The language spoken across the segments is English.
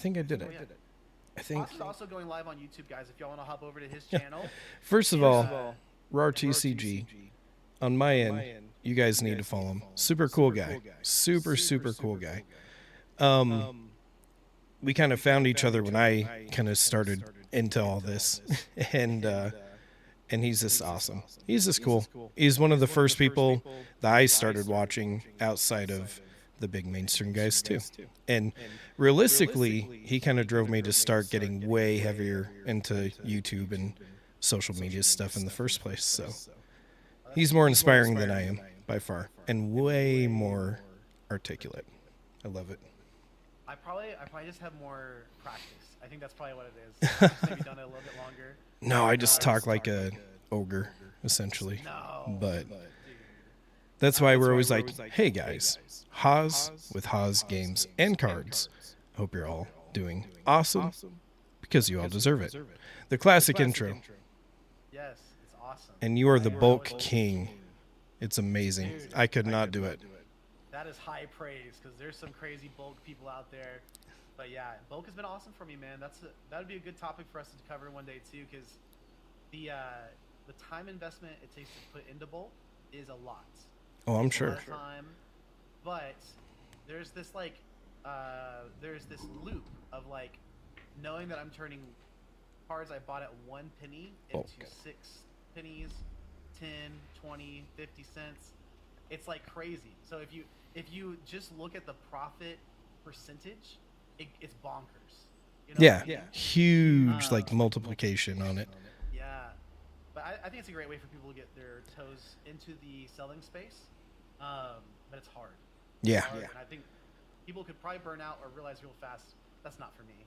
think I did it. Yeah. I think. Haas is also going live on YouTube, guys. If y'all want to hop over to his channel, First of he, all, Rawrtcg. On my end, you guys need to follow him. Super cool guy. Super, super cool guy. We kind of found each other when I kind of started into all this. And he's just awesome. He's just cool. He's one of the first people that I started watching outside of the big mainstream guys too. And realistically, he kind of drove me to start getting way heavier into YouTube and social media stuff in the first place. So he's more inspiring than I am by far, and way more articulate. I love it. I probably just have more practice. I think that's probably what it is. I've just maybe done it a little bit longer. No, I just talk like a ogre, essentially. No. But that's why we're always like, hey guys, Haas with Haas Games and Cards. Hope you're all doing awesome, because you all deserve it. The classic intro. Yes, it's awesome. And you are the bulk king. It's amazing. I could not do it. That is high praise, because there's some crazy bulk people out there. But yeah, bulk has been awesome for me, man. That would be a good topic for us to cover one day too, because the time investment it takes to put into bulk is a lot. Oh, I'm It's a sure. lot of time, but there's this loop of like knowing that I'm turning cards I bought at 1 penny into 6 pennies, 10, 20, 50 cents. It's like crazy. So if you just look at the profit percentage, it's bonkers. You know Yeah, what I mean? huge like multiplication on it. Yeah, but I think it's a great way for people to get their toes into the selling space. But it's hard. Yeah. It's hard, and I think people could probably burn out or realize real fast that's not for me.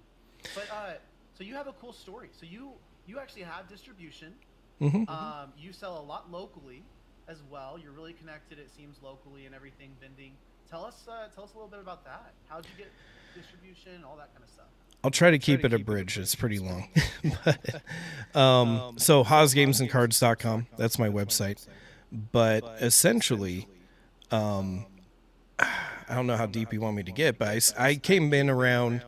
But so you have a cool story. So you actually have distribution. You sell a lot locally as well. You're really connected, it seems, locally and everything, vending. Tell us a little bit about that. How'd you get distribution, all that kind of stuff? I'll try to keep it abridged. It's pretty long. So HaasGamesandCards.com, that's my website. But essentially, I don't know how deep you want me to get, but I came in around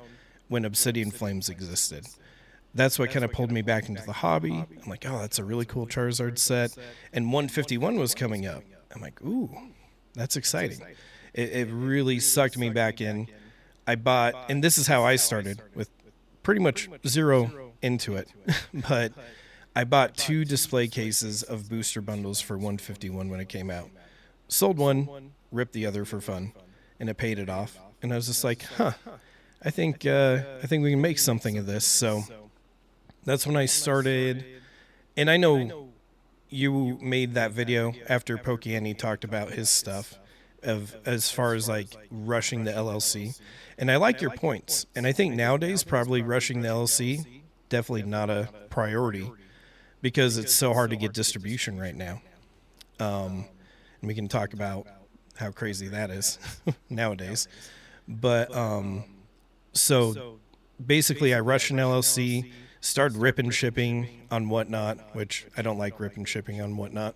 when Obsidian Flames existed. That's what kind of pulled me back into the hobby. I'm like, oh, that's a really cool Charizard set. And 151 was coming up. I'm like, ooh, that's exciting. It really sucked me back in. I bought, and this is how I started, with pretty much zero into it. But I bought 2 display cases of booster bundles for 151 when it came out. Sold one, ripped the other for fun, and it paid it off. And I was just like, huh, I think we can make something of this. So that's when I started. And I know you made that video after Pokeani talked about his stuff of as far as like rushing the LLC. And I like your points. And I think nowadays probably rushing the LLC definitely not a priority, because it's so hard to get distribution right now. And we can talk about how crazy that is nowadays. But so basically I rushed an LLC, started ripping shipping on Whatnot, which I don't like ripping shipping on Whatnot,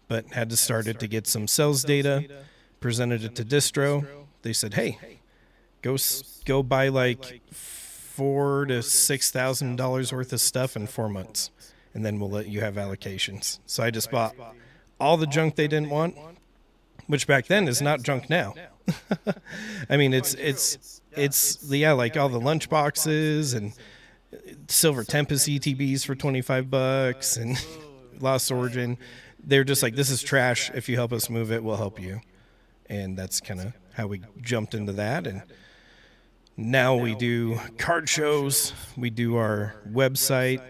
but had to start it to get some sales data, presented it to distro. They said, hey, go buy like $4,000 to $6,000 worth of stuff in 4 months, and then we'll let you have allocations. So I just bought all the junk they didn't want, which back then is not junk now. I mean, it's like all the lunch boxes and Silver Tempest ETBs for $25 and Lost Origin. They're just like, this is trash. If you help us move it, we'll help you. And that's kind of how we jumped into that. And now we do card shows. We do our website.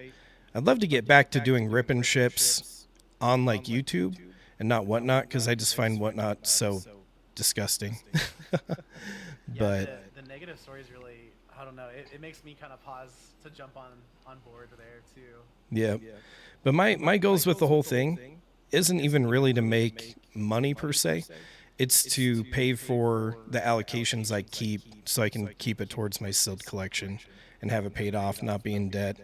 I'd love to get back to doing rip and ships on like YouTube and not Whatnot, because I just find Whatnot so disgusting. But the negative stories really, I don't know, it makes me kind of pause to jump on board there too. Yeah. But my goals with the whole thing isn't even really to make money per se. It's to pay for the allocations I keep so I can keep it towards my sealed collection and have it paid off, not be in debt.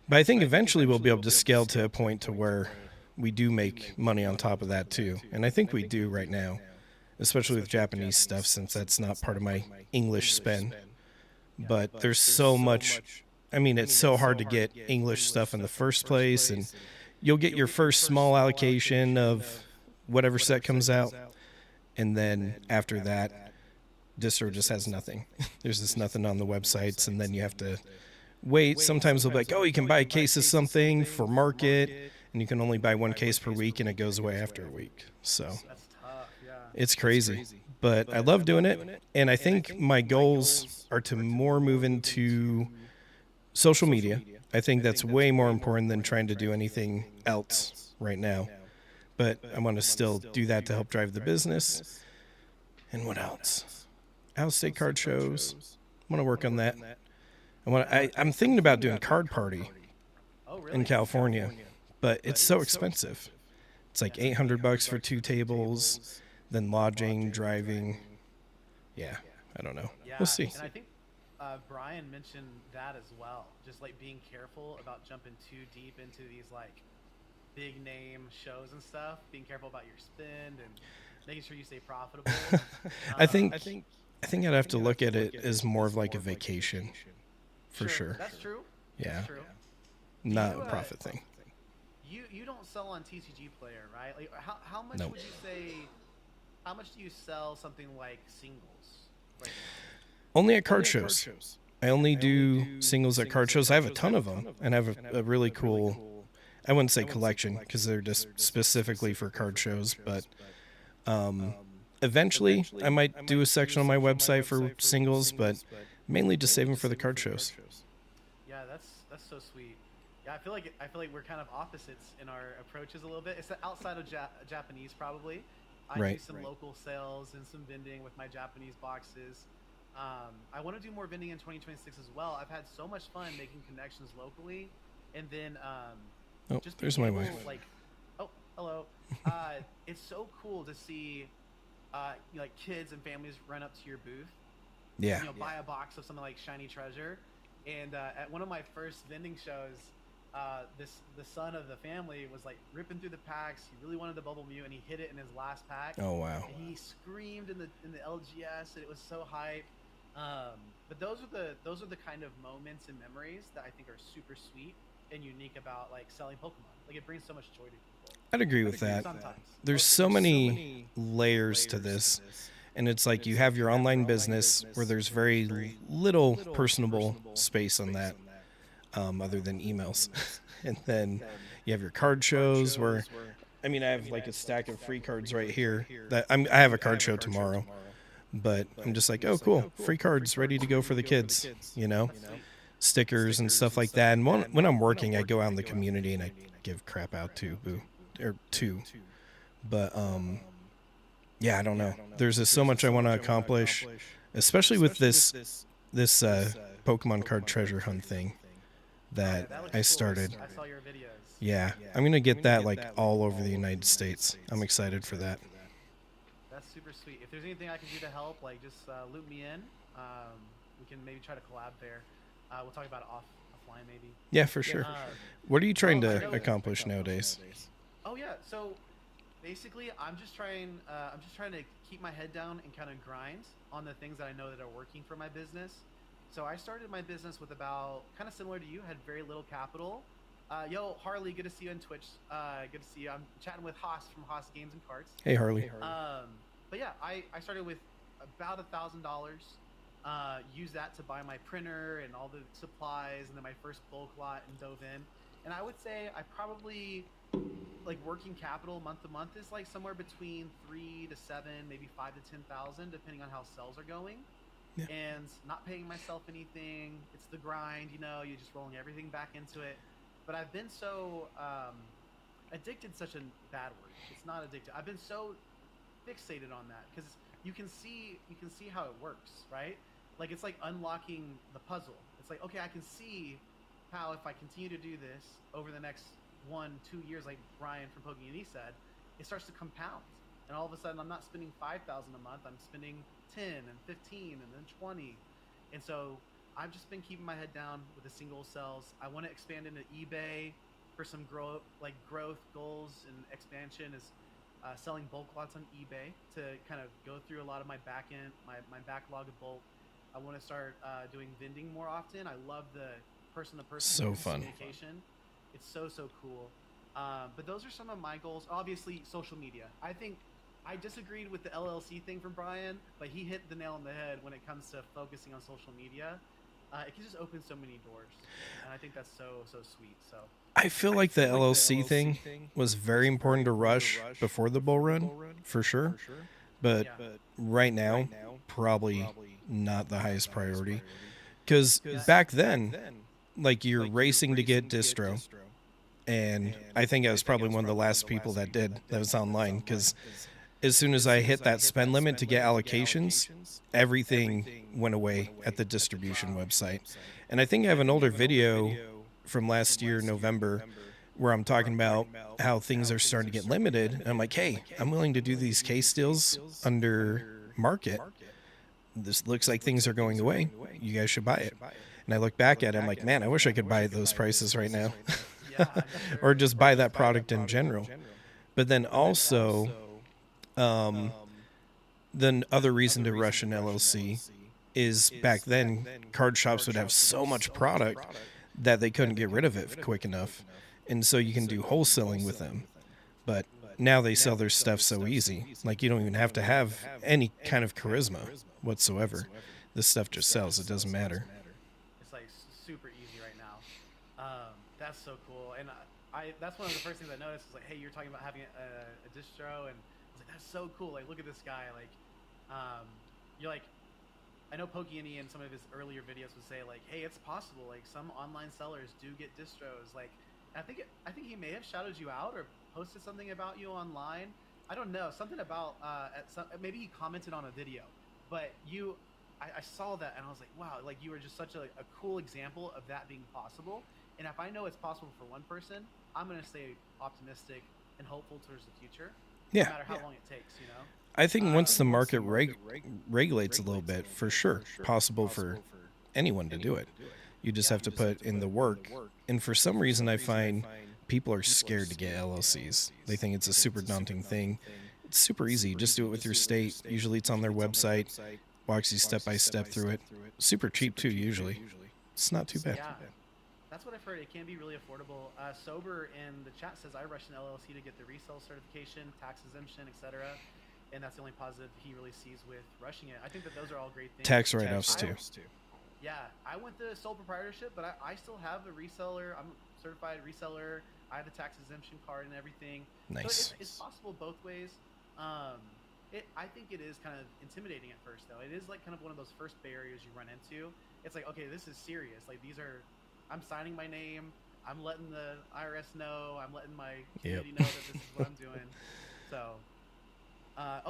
But I think eventually we'll be able to scale to a point to where we do make money on top of that too. And I think we do right now, especially with Japanese stuff, since that's not part of my English spend. but there's so much. I mean, it's so hard to get English stuff in the first place, and you'll get your first small allocation of whatever set comes out, and then after that, distro just has nothing. There's just nothing on the websites, and then you have to wait. Sometimes they'll be like, oh, you can buy a case of something for market, and you can only buy one case per week, and it goes away after a week. So That's tough. Yeah. it's crazy. But I love doing it, and I think my goals are to more move into social media. I think that's way more important than trying to do anything else right now. But I want to still do that to help drive the business. And what else? Out-of-state card shows. I want to work on that. I'm thinking about doing Card Party Oh, really? in California, but it's so expensive. It's like $800 for 2 tables, then lodging, driving. Yeah, I don't know. Yeah, We'll see. and I think Brian mentioned that as well. Just like being careful about jumping too deep into these like big name shows and stuff. Being careful about your spend and making sure you stay profitable. I think I'd have to look at it as more of like a vacation, for sure. That's true. Yeah, That's true. not You, a profit thing. You don't sell on TCG Player, right? Like how much Nope. would you say? How much do you sell something like singles? Right Only at card shows. I only do singles at card shows. I have a ton of them, and I have a really cool, I wouldn't say collection because they're just specifically for card shows, but eventually I might do a section on my website for singles, but mainly just save them for the card shows. Yeah, that's so sweet. Yeah, I feel like we're kind of opposites in our approaches a little bit. It's outside of Japanese probably. I do Right. some local sales and some vending with my Japanese boxes. I want to do more vending in 2026 as well. I've had so much fun making connections locally, and then Oh, just there's being my able, wife. like, oh, hello. It's so cool to see like kids and families run up to your booth, Yeah. buy a box of something like Shiny Treasure. And at one of my first vending shows, the son of the family was like ripping through the packs. He really wanted the Bubble Mew, and he hit it in his last pack. Oh wow. And he screamed in the LGS, and it was so hype. But those are the kind of moments and memories that I think are super sweet and unique about like selling Pokemon. Like it brings so much joy to people. I'd agree with that. Sometimes. There's so many layers to this, and it's like you have your online business where there's very little personable space on that, other than emails, and then you have your card shows where, I mean, I have like a stack of free cards right here that I have a card show tomorrow, but I'm just like, oh cool, free cards ready to go for the kids, stickers and stuff like that. And when I'm working, I go out in the community and I give crap out to but yeah, I don't know. There's just so much I want to accomplish, especially with this Pokemon card treasure hunt thing that I started. I saw your videos. Yeah, I'm gonna get that like all over the United States. I'm excited for that. That's super sweet. If there's anything I can do to help, like just loop me in. We can maybe try to collab there. We'll talk about it offline maybe. Yeah, for sure. What are you trying to accomplish nowadays? Oh yeah, so basically I'm just trying to keep my head down and kind of grind on the things that I know that are working for my business. So I started my business with about, kind of similar to you, had very little capital. Yo, Harley, good to see you on Twitch. Good to see you. I'm chatting with Haas from Haas Games and Cards. Hey Harley. But yeah, I started with about $1,000. Used that to buy my printer and all the supplies, and then my first bulk lot, and dove in. And I would say I probably, like, working capital month to month is like somewhere between 3 to 7, maybe 5 to 10,000, depending on how sales are going. Yeah. And not paying myself anything. It's the grind, you're just rolling everything back into it. But I've been so addicted, such a bad word. It's not addicted. I've been so fixated on that because you can see how it works, right? Like it's like unlocking the puzzle. It's like, okay, I can see how if I continue to do this over the next 1-2 years, like Brian from Poking and he said, it starts to compound. And all of a sudden I'm not spending $5,000 a month, I'm spending 10 and 15 and then 20. And so I've just been keeping my head down with the single sales. I want to expand into eBay for some growth goals and expansion is selling bulk lots on eBay to kind of go through a lot of my back end, my backlog of bulk, I want to start doing vending more often. I love the person-to-person So fun. communication. It's so cool. But those are some of my goals. Obviously, social media. I think I disagreed with the LLC thing from Brian, but he hit the nail on the head when it comes to focusing on social media. It can just open so many doors, and I think that's so sweet. So I feel like the LLC thing was very important to rush before the bull run, for sure. But yeah, right now, probably not the highest priority. Because back then, like you're racing to get distro, and I think I was probably one of the last people that was online. Because as soon as I hit that spend limit to get allocations, everything went away at the distribution website. And I think I have an older video from last year, November, where I'm talking about how things are starting to get limited. And I'm like, hey, I'm willing to do these case deals under market. This looks like things are going away. You guys should buy it. And I look back at it, I'm like, man, I wish I could buy those prices right now. yeah, Or just buy that product in general. But then also, the other reason to rush an LLC is back then card shops would have so much product that they couldn't get rid of it quick enough. And so you can do wholesaling with them. But now they sell their stuff so easy. Like you don't even have to have any kind of charisma whatsoever. This stuff just sells. It doesn't matter. it's like super easy right now. That's so cool, and I that's one of the first things I noticed is like, hey, you're talking about having a distro, and I was like, that's so cool. Like, look at this guy. Like, you're like, I know Pokey in some of his earlier videos would say like, hey, it's possible. Like some online sellers do get distros. Like, I think he may have shouted you out or posted something about you online. I don't know, something about maybe he commented on a video, but I saw that and I was like, wow, like you were just such a cool example of that being possible. And if I know it's possible for one person, I'm gonna stay optimistic and hopeful towards the future, Yeah. no matter how long it takes. You know. I think once the market regulates a little bit, for sure, possible for anyone to do it. You just have to put in the work. And for some reason, I find people are scared to get LLCs. They think it's a super daunting thing. It's super easy. Just do it with your state. Usually it's on their website. Walks you step by step through it. Super cheap too, usually. It's not too bad. Yeah. That's what I've heard. It can be really affordable. Sober in the chat says I rushed an LLC to get the resale certification, tax exemption, etc. And that's the only positive he really sees with rushing it. I think that those are all great things. Tax write-offs too. Yeah, I went the sole proprietorship, but I still have a reseller. I'm a certified reseller. I have the tax exemption card and everything. Nice. So it's possible both ways. I think it is kind of intimidating at first, though. It is like kind of one of those first barriers you run into. It's like, okay, this is serious. Like I'm signing my name. I'm letting the IRS know. I'm letting my community know that this is what I'm doing. So,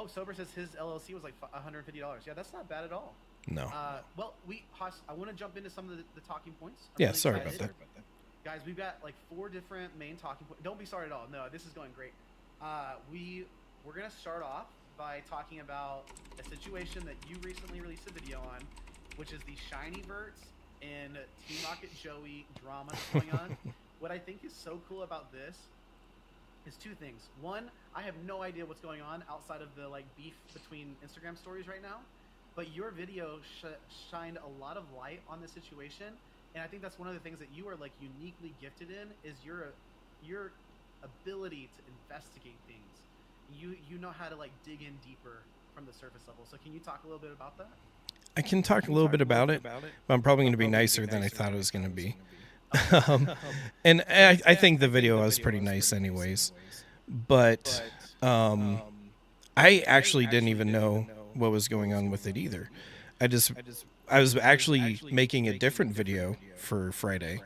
Sober says his LLC was like $150. Yeah, that's not bad at all. No. Well, Haas, I want to jump into some of the talking points. I'm really sorry about that. Guys, we've got like 4 different main talking points. Don't be sorry at all. No, this is going great. We're going to start off by talking about a situation that you recently released a video on, which is the Shiny Verts and Team Rocket Joey drama that's going on. What I think is so cool about this is 2 things. One, I have no idea what's going on outside of the like beef between Instagram stories right now. But your video shined a lot of light on the situation, and I think that's one of the things that you are like uniquely gifted in is your ability to investigate things. You know how to like dig in deeper from the surface level. So can you talk a little bit about that? I can talk a little bit about it, but I'm probably going to be nicer than I thought it was going to be. And I think the video was pretty nice anyways. But I actually didn't even know what was going on with it either. I was actually making a different video for Friday.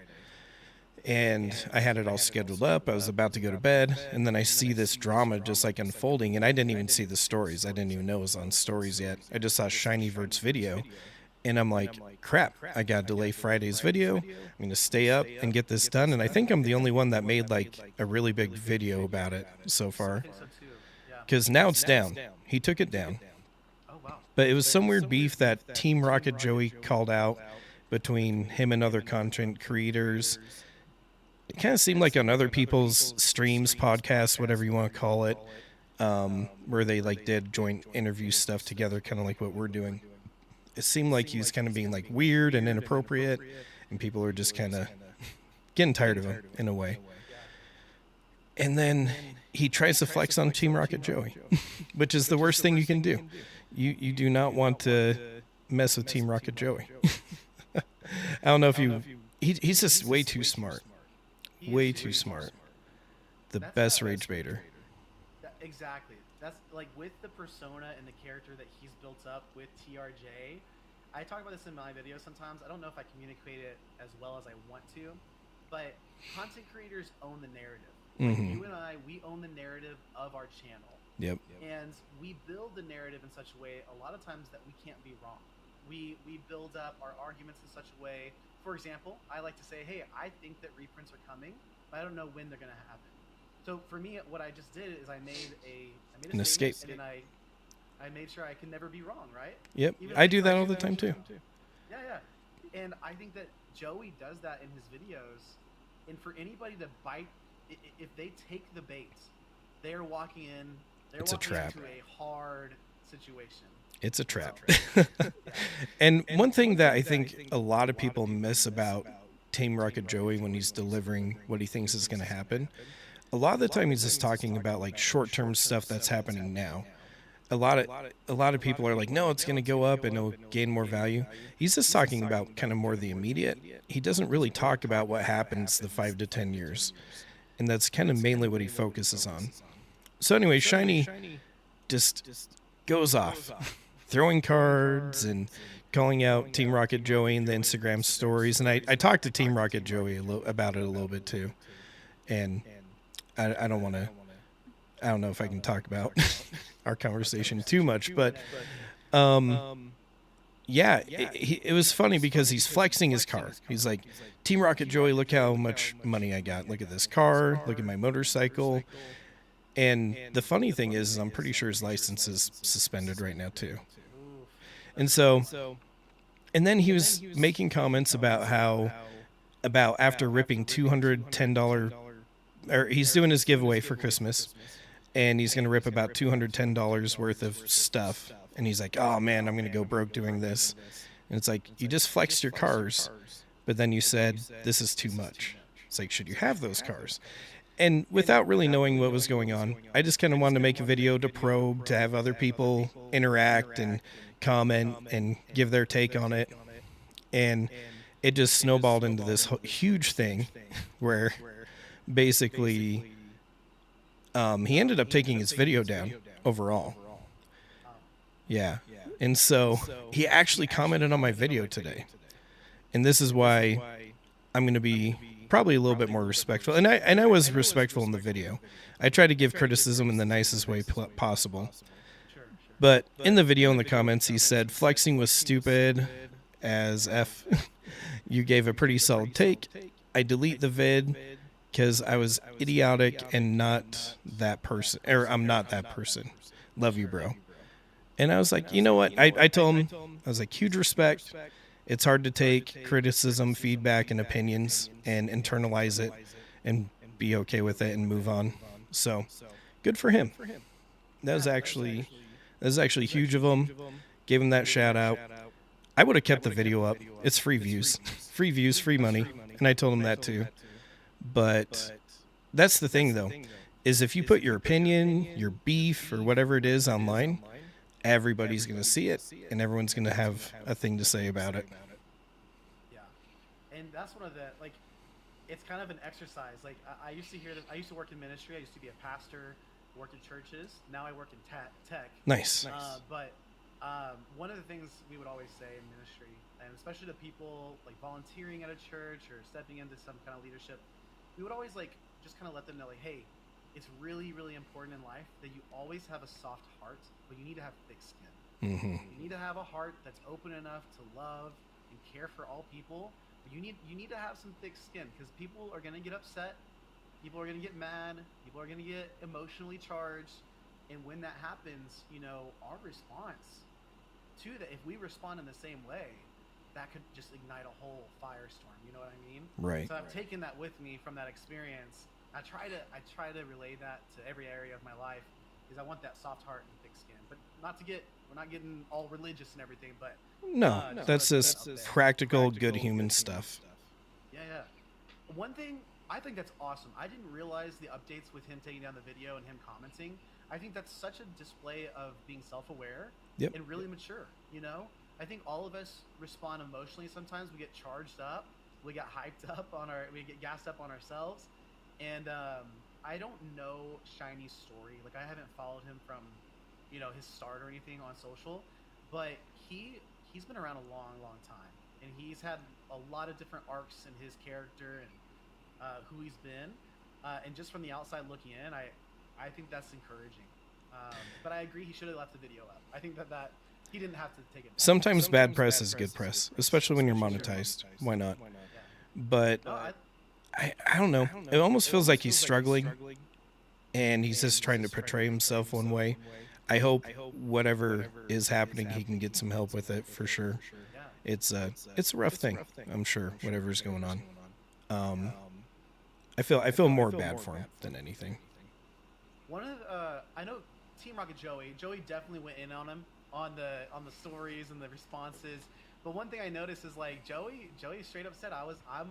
And I had it all scheduled up. I was about to go to bed, and then I see this drama just like unfolding, and I didn't even see the stories. I didn't even know it was on stories yet. I just saw Shiny Vert's video, and I'm like, crap, I gotta delay Friday's video. I'm gonna stay up and get this done. And I think I'm the only one that made like a really big video about it so far. Because now it's down. He took it down. But it was some weird beef that Team Rocket Joey called out between him and other content creators. It kind of seemed like on other people's streams, podcasts, whatever you want to call it, where they like did joint interview stuff together, kind of like what we're doing. it seemed like he was kind of being like weird and inappropriate, and people were just kind of getting tired of him in a way. And then he tries to flex on Team Rocket Joey, which is the worst thing you can do. You do not want to mess with Team Rocket Joey. I don't know if he's just way too smart. Way too smart. The best rage baiter. Exactly. That's like with the persona and the character that he's built up with TRJ. I talk about this in my videos sometimes. I don't know if I communicate it as well as I want to, but content creators own the narrative. Like you and I, we own the narrative of our channel. Yep. And we build the narrative in such a way a lot of times that we can't be wrong. We build up our arguments in such a way. For example, I like to say, hey, I think that reprints are coming, but I don't know when they're going to happen. So for me, what I just did is I made an escape, and then I made sure I can never be wrong, right? Yep. I do that all the time too. Yeah, yeah. And I think that Joey does that in his videos. And for anybody to bite, if they take the bait, they're walking in. It's a trap. Into a hard situation. It's a trap. And one thing that I think a lot of people miss about Team Rocket Joey when he's delivering what he thinks is going to happen, a lot of the time he's just talking about like short-term stuff that's happening now. A lot of people are like, no, it's going to go up and it'll gain more value. He's just talking about kind of more the immediate. He doesn't really talk about what happens the 5 to 10 years. And that's kind of mainly what he focuses on. So anyway, Shiny just goes off, throwing cards and calling out Team Rocket Joey in the Instagram stories. And I talked to Team Rocket Joey about it a little bit too. And I don't know if I can talk about our conversation too much, but yeah, it was funny because he's flexing his car. He's like, Team Rocket Joey, look how much money I got. Look at this car. Look at my motorcycle. And the funny thing is I'm pretty sure his license is suspended right now too. And then he was making comments about after ripping $210, or he's doing his giveaway for Christmas, and he's going to rip about $210 worth of stuff. And he's like, oh man, I'm going to go broke doing this. And it's like, you just flexed your cars, but then you said, this is too much. It's like, should you have those cars? And without really knowing what was going on, I just kind of wanted to make a video to probe, to have other people interact and comment and give their take on it. And it just snowballed into this huge thing where basically he ended up taking his video down overall. Yeah. And so he actually commented on my video today. And this is why I'm going to be probably a little bit more respectful. And I was respectful in the video. I tried to give criticism in the nicest way possible. But in the video, in the comments, he said, flexing was stupid as F. You gave a pretty solid take. I delete the vid because I was idiotic and not that person. Or I'm not that person. Love you, bro. And I was like, you know what? I told him, I was like, huge respect. It's hard to take criticism, feedback, and opinions and internalize it and be okay with it and move on. So good for him. That was actually huge of him. Gave him that shout out. I would have kept the video up. It's free views, free money. And I told him that too. But that's the thing though, is if you put your opinion, your beef, or whatever it is online, everybody's going to see it and everyone's going to have a thing to say about it. Yeah. And that's one of the, like, it's kind of an exercise. Like I used to hear that. I used to work in ministry. I used to be a pastor, worked in churches. Now I work in tech. Nice. But one of the things we would always say in ministry, and especially to people like volunteering at a church or stepping into some kind of leadership, we would always like just kind of let them know, like, hey, it's really, really important in life that you always have a soft heart, but you need to have thick skin. Mm-hmm. You need to have a heart that's open enough to love and care for all people. But you need to have some thick skin because people are going to get upset. People are going to get mad. People are going to get emotionally charged. And when that happens, you know, our response to that, if we respond in the same way, that could just ignite a whole firestorm. You know what I mean? Right. So I've taken that with me from that experience. I try to relay that to every area of my life. is I want that soft heart and thick skin. But not to get, we're not getting all religious and everything, but No, that's wanna just put that up there. practical, good human stuff. Yeah, yeah. One thing I think that's awesome. I didn't realize the updates with him taking down the video and him commenting. I think that's such a display of being self-aware Yep. and really mature. You know, I think all of us respond emotionally. Sometimes we get charged up, we get hyped up on our, we get gassed up on ourselves. And I don't know Shiny's story. Like I haven't followed him from, you know, his start or anything on social, but he's been around a long, long time, and he's had a lot of different arcs in his character and who he's been. And just from the outside looking in, I think that's encouraging. But I agree he should have left the video up. I think that he didn't have to take it down. Sometimes bad press is good press, especially when you're monetized. Why not? Yeah. But No, I don't know. It almost feels like he's struggling, and he's just trying to portray himself one way. I hope whatever is happening, he can get some help with it for sure. yeah. It's a rough thing, I'm sure. Whatever's going on. I feel more bad for him than anything. One of I know Team Rocket Joey definitely went in on him on the stories and the responses. But one thing I noticed is like Joey straight up said I've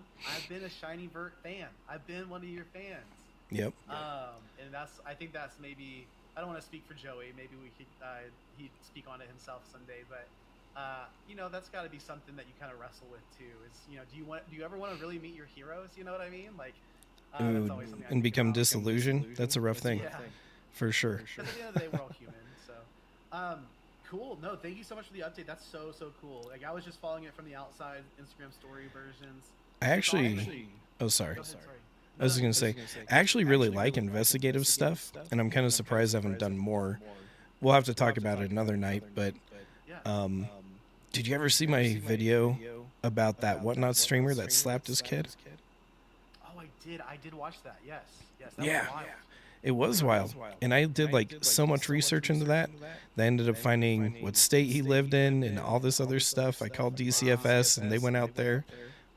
been a Shiny Vert fan. I've been one of your fans. Yep. And I think that's maybe, I don't want to speak for Joey. Maybe we could he'd speak on it himself someday. But you know, that's got to be something that you kind of wrestle with too. Is, you know, do you ever want to really meet your heroes? You know what I mean? Like that's always something I and think become about. disillusioned. That's a rough thing, Yeah. for sure. Because at the end of the day, we're all human. So, cool. No, thank you so much for the update. That's so cool. Like I was just following it from the outside Instagram story versions. I actually. Oh, sorry. Go ahead, sorry. I was going to say, I actually really like investigative stuff, and I'm kind of surprised I haven't done more. We'll have to talk about it another night, but Yeah. did you ever see my video about that Whatnot streamer that slapped his kid? Oh, I did watch that. Yes. That Yeah. was wild. It was wild, and I did like so much research into that. I ended up finding what state he lived in and all this other stuff. I called DCFS, and they went out there.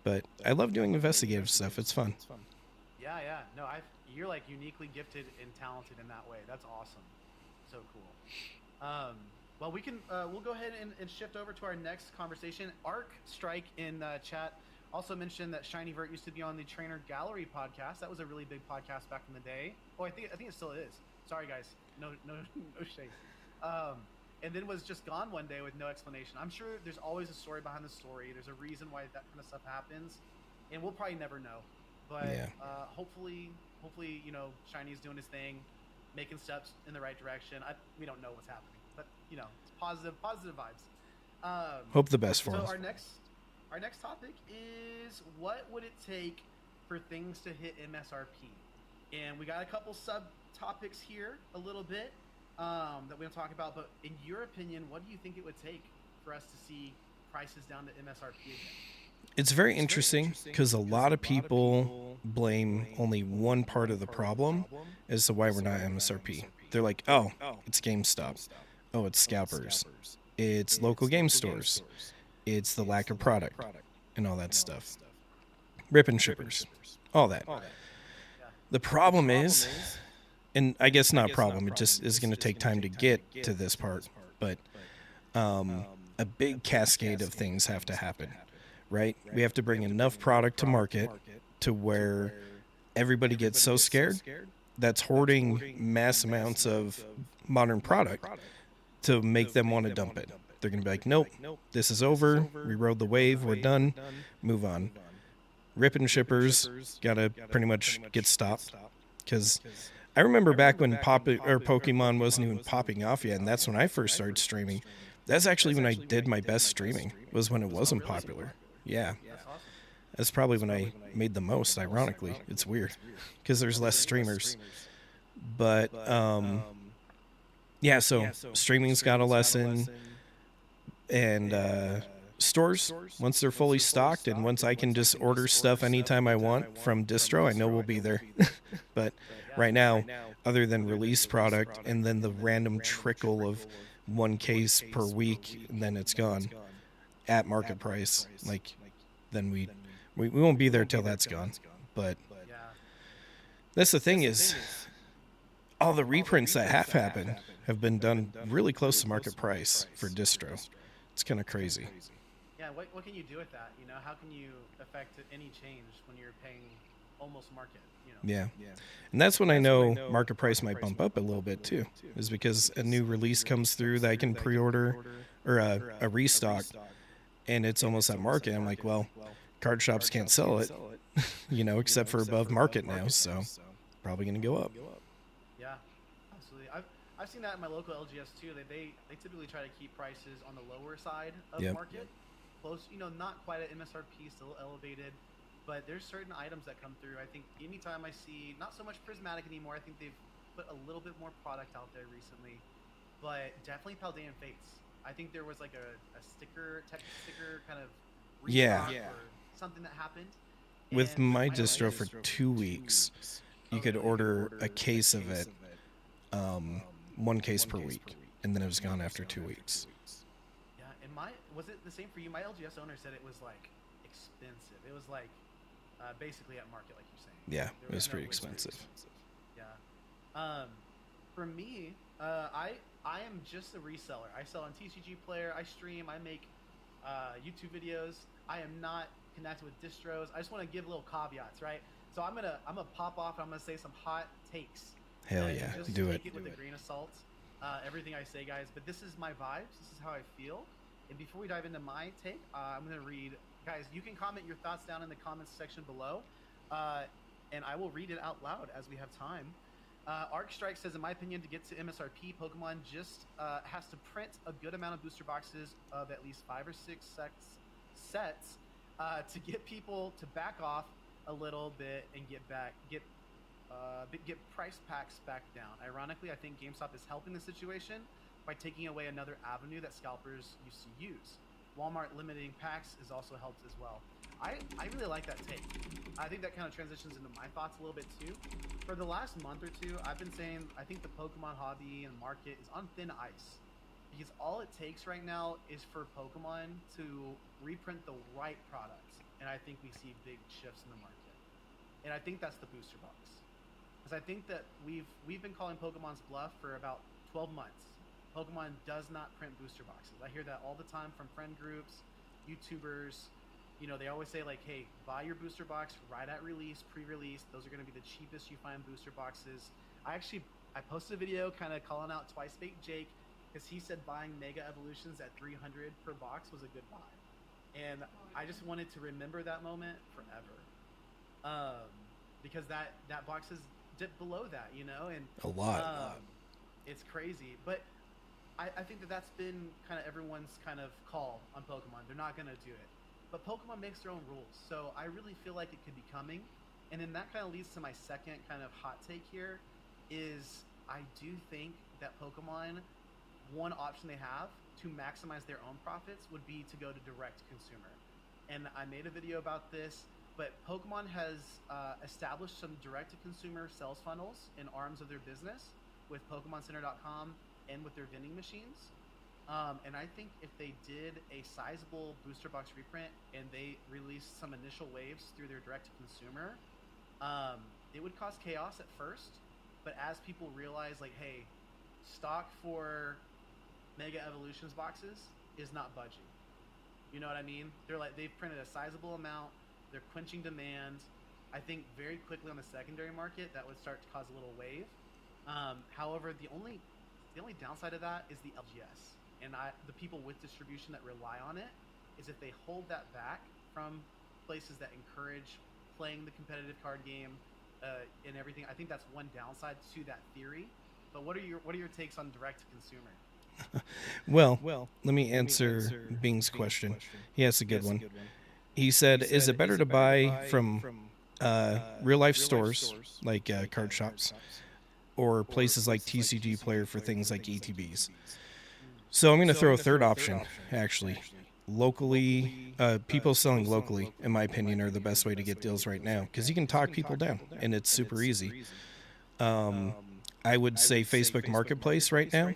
But I love doing investigative stuff. It's fun. Yeah. No, you're like uniquely gifted and talented in that way. That's awesome. So cool. Well, we can we'll go ahead and shift over to our next conversation. Arc Strike in chat also mentioned that Shiny Vert used to be on the Trainer Gallery podcast. That was a really big podcast back in the day. Oh, I think it still is. Sorry, guys. No shade. And then was just gone one day with no explanation. I'm sure there's always a story behind the story. There's a reason why that kind of stuff happens, and we'll probably never know. But Yeah. hopefully, you know, Shiny's doing his thing, making steps in the right direction. We don't know what's happening, but you know, it's positive vibes. Hope the best for So us. our next topic is what would it take for things to hit MSRP? And we got a couple subtopics here, a little bit that we're gonna talk about. But in your opinion, what do you think it would take for us to see prices down to MSRP again? It's very interesting because a lot of people blame only one part of the problem as to why we're not MSRP. They're like, oh, it's GameStop. Oh, it's scalpers. It's local game stores. It's the lack of product and all that stuff. Rip and shippers. All that. The problem is, and I guess not a problem, it just is going to take time to get to this part, but a big cascade of things have to happen, right? We have to bring enough product to market to where everybody gets so scared that's hoarding mass amounts of modern product to make them want to dump it. They're going to be like, nope, this is over. We rode the wave. We're done. Move on. Rip and shippers got to pretty much get stopped. Because I remember back when Pokemon wasn't even popping off yet, and that's when I first started streaming. That's actually when I did my best streaming, was when it wasn't popular. Yeah. That's awesome. That's probably when I made the most, ironically. It's weird. Because there's less streamers. But, yeah, so streaming's got a lesson. And stores, once they're fully stocked and once I can just order stuff anytime I want from distro, I know we'll be there. But right now, other than release product and then the random trickle of one case per week, and then it's gone at market price, like, then we won't be there till that's gone. But Yeah. that's the thing is, all the reprints that have happened have been done really close to market price for distro. It's kind of crazy. Yeah, what can you do with that? You know, how can you affect any change when you're paying almost market? You know. Yeah. And that's when I know market price might bump up a little bit too, is because a new release comes through that I can pre-order, or a restock, and it's almost at market. I'm like, well, card shops can't sell it, you know, except for above market now, so probably going to go up. Yeah, absolutely. I've seen that in my local LGS too. They typically try to keep prices on the lower side of market, close, you know, not quite at MSRP, still elevated. But there's certain items that come through. I think anytime I see, not so much Prismatic anymore, I think they've put a little bit more product out there recently, but definitely Paldean Fates. I think there was like a sticker, tech sticker kind of restock or something that happened. With my distro for 2 weeks, you could order a case of it, 1 case per week, and then it was gone after 2 weeks. Yeah, and was it the same for you? My LGS owner said it was like expensive. It was like basically at market, like you're saying. Yeah, it was pretty expensive. Yeah. For me, I am just a reseller. I sell on TCG Player. I stream. I make YouTube videos. I am not connected with distros. I just want to give little caveats, right? So I'm gonna pop off. And I'm gonna say some hot takes. Hell yeah, just do take it. With a grain of salt. Everything I say, guys. But this is my vibes. This is how I feel. And before we dive into my take, I'm gonna read. Guys, you can comment your thoughts down in the comments section below, and I will read it out loud as we have time. Rawrtcg says, in my opinion, to get to MSRP, Pokemon just has to print a good amount of booster boxes of at least 5 or 6 sets to get people to back off a little bit and get price packs back down. Ironically, I think GameStop is helping the situation by taking away another avenue that scalpers used to use. Walmart limiting packs has also helped as well. I really like that take. I think that kind of transitions into my thoughts a little bit too. For the last month or two, I've been saying I think the Pokemon hobby and market is on thin ice, because all it takes right now is for Pokemon to reprint the right products, and I think we see big shifts in the market. And I think that's the booster box, because I think that we've been calling Pokemon's bluff for about 12 months. Pokemon does not print booster boxes. I hear that all the time from friend groups, YouTubers. You know, they always say like, hey, buy your booster box right at release, pre-release. Those are going to be the cheapest you find booster boxes. I posted a video kind of calling out Twice Baked Jake, because he said buying Mega Evolutions at 300 per box was a good buy. And I just wanted to remember that moment forever. Because that box has dipped below that, you know? And a lot. It's crazy. But I think that's been kind of everyone's kind of call on Pokemon. They're not going to do it. But Pokemon makes their own rules, so I really feel like it could be coming. And then that kind of leads to my second kind of hot take here, is I do think that Pokemon, one option they have to maximize their own profits would be to go to direct consumer. And I made a video about this, but Pokemon has established some direct-to-consumer sales funnels in arms of their business with PokemonCenter.com and with their vending machines. And I think if they did a sizable booster box reprint and they released some initial waves through their direct-to-consumer, it would cause chaos at first. But as people realize, like, hey, stock for Mega Evolutions boxes is not budging. You know what I mean? They've printed a sizable amount. They're quenching demand. I think very quickly on the secondary market that would start to cause a little wave. However, the only downside of that is the LGS. And the people with distribution that rely on it, is if they hold that back from places that encourage playing the competitive card game and everything. I think that's one downside to that theory. But what are your takes on direct to consumer? Well, let me answer Bing's question. He has a good one. He said, is it better to buy from real life stores like card shops, or places like TCG Player for things like ETBs? So I'm going to throw a third option, actually. Locally, people selling locally, in my opinion, are the best way to get deals right now, because you can talk people down, and it's super easy. I would say Facebook Marketplace right now.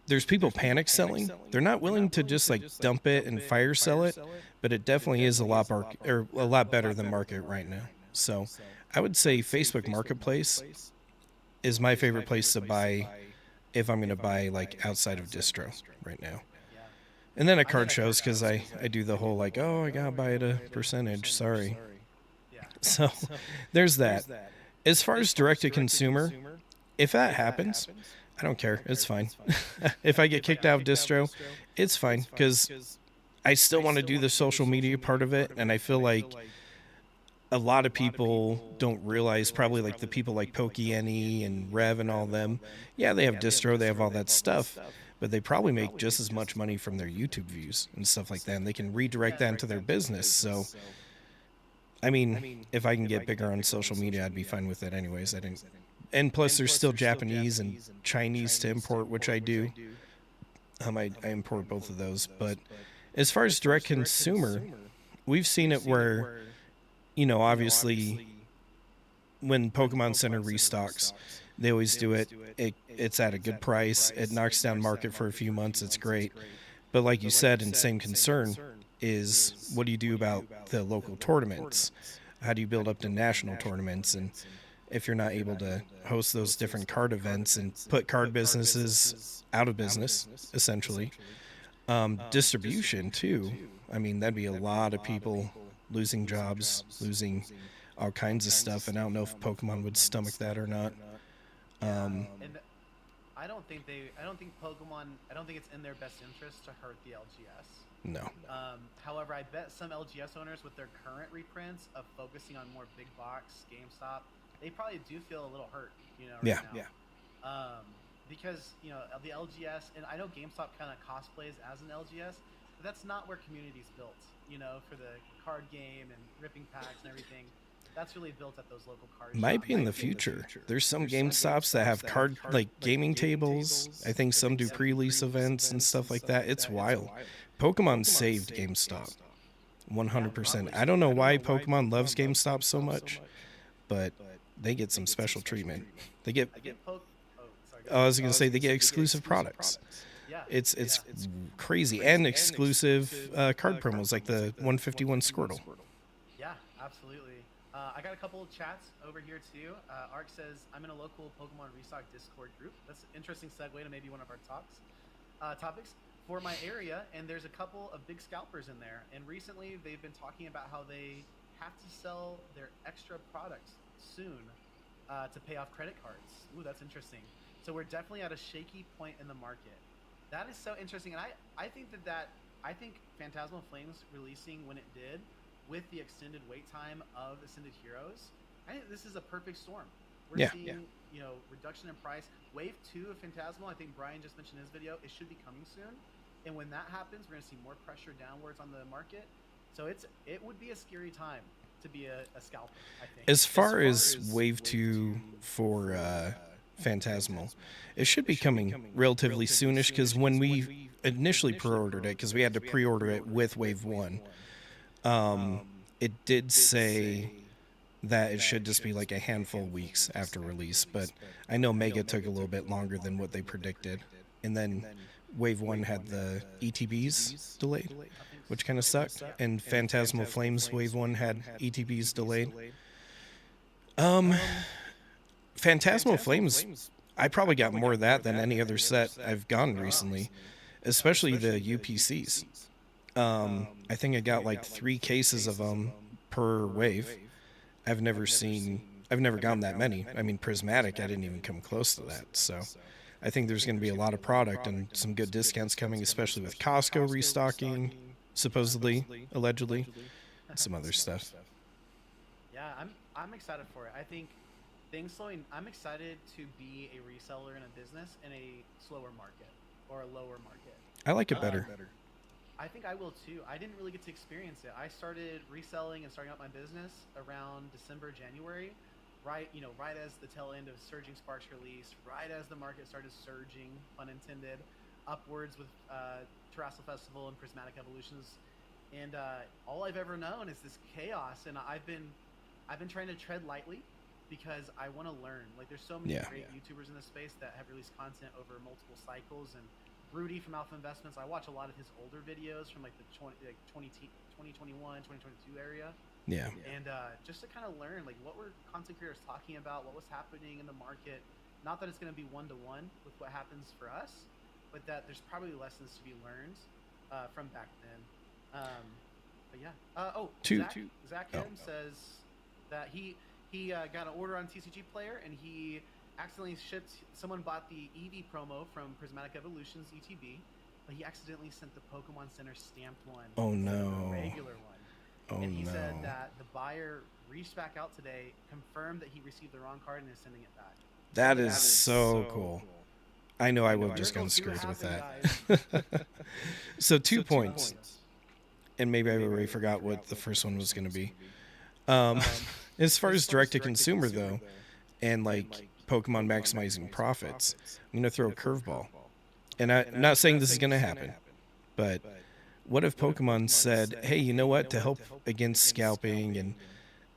There's people panic selling. They're not willing to just like dump it and fire sell it, but it definitely is a lot better than market right now. So I would say Facebook Marketplace is my favorite place to buy if I'm going to buy like outside of distro right now. Yeah. And then at I know card that. shows, because I do the whole like, oh, I gotta buy at a percentage. Sorry. Yeah. So there's that. As far as direct to consumer, if that happens, I don't care. It's fine. If I get kicked out of distro, it's fine, because I still want to do the social media part of it, and I feel like a lot of people don't realize, probably like the people like Pokey and Rev and all them. Yeah, they have distro, they have all that stuff, but they probably make just as much money from their YouTube views and stuff like that, and they can redirect that into their business. So, I mean, if I can get bigger on social media, I'd be fine with it anyways. I didn't. And plus, there's still Japanese and Chinese to import, which I do. I import both of those. But as far as direct consumer, we've seen it where, obviously, when Pokemon Center restocks, they always do it. It's at a good price. It knocks down market for a few months. It's great. But like you said, and same concern is, what do you do about the local tournaments? How do you build up to national tournaments? And if you're not able to host those different card events and put card businesses out of business, essentially. Distribution, too. I mean, that'd be a lot of people losing jobs, losing all kinds of stuff, and I don't know if Pokemon would stomach that or not. And I don't think Pokemon. I don't think it's in their best interest to hurt the LGS. No. However, I bet some LGS owners, with their current reprints of focusing on more big box GameStop, they probably do feel a little hurt. Right now. Because the LGS, and I know GameStop kind of cosplays as an LGS, but that's not where community's built. For the card game and ripping packs and everything. That's really built at those local card shops. Might be in the future. There's some GameStops that have card, like gaming tables. I think some do pre-release events and stuff like that. It's wild. Pokemon saved GameStop. 100%. I don't know why Pokemon loves GameStop so much, but they get some special treatment. They get, I was going to say, they get exclusive products. It's crazy. And exclusive card promos, like the 151 Squirtle. Yeah, absolutely. I got a couple of chats over here too. Ark says, I'm in a local Pokemon Restock Discord group. That's an interesting segue to maybe one of our topics for my area. And there's a couple of big scalpers in there. And recently they've been talking about how they have to sell their extra products soon to pay off credit cards. Ooh, that's interesting. So we're definitely at a shaky point in the market. That is so interesting. And I think I think Phantasmal Flames releasing when it did, with the extended wait time of Ascended Heroes, I think this is a perfect storm. We're seeing, reduction in price. Wave 2 of Phantasmal, I think Brian just mentioned in his video, it should be coming soon. And when that happens, we're going to see more pressure downwards on the market. So it would be a scary time to be a scalper, I think. As far as Wave 2 for Phantasmal, it should be coming relatively soonish, because when we initially pre-ordered it, because we had to pre-order it with Wave 1, it did say that it should just be like a handful of weeks after release, but I know Mega took a little bit longer than what they predicted. And then Wave 1 had the ETBs delayed, which kind of sucked. And Phantasmal Flames Wave 1 had ETBs delayed. Phantasmal Flames, I probably got more of that than any other set I've gotten recently, especially the UPCs. I think I got like 3 cases of them per wave. I've never gotten that many. I mean, Prismatic, I didn't even come close to that. So I think there's going to be a lot of product and some good discounts coming, especially with Costco restocking, supposedly, allegedly, and some other stuff. Yeah, I'm excited for it. I think things slowing. I'm excited to be a reseller in a business in a slower market or a lower market. I like it better. I think I will too. I didn't really get to experience it. I started reselling and starting up my business around December, January, right as the tail end of Surging Sparks release, right as the market started surging, pun intended, upwards with Terrassal Festival and Prismatic Evolutions. And all I've ever known is this chaos, and I've been trying to tread lightly, because I want to learn. Like, there's so many great YouTubers in this space that have released content over multiple cycles, and Rudy from Alpha Investments, I watch a lot of his older videos from like the 2021, 2022 area. Yeah. And just to kind of learn like what were content creators talking about, what was happening in the market, Not that it's going to be one-to-one with what happens for us, but that there's probably lessons to be learned from back then. But yeah. Zach Kim says that he got an order on TCG Player, and he accidentally shipped. Someone bought the EV promo from Prismatic Evolutions ETB, but he accidentally sent the Pokemon Center stamped one. Oh instead of no. the regular one. Oh And he no. said that the buyer reached back out today, confirmed that he received the wrong card, and is sending it back. That is so cool. I know I would have just gone screwed with that. So 2 points. And maybe I already forgot what the first one was going to be. As far as direct-to-consumer, though, and like Pokemon maximizing profits, I'm going to throw a curveball. And I'm not saying this is going to happen, but what if Pokemon said, hey, you know what, to help against scalping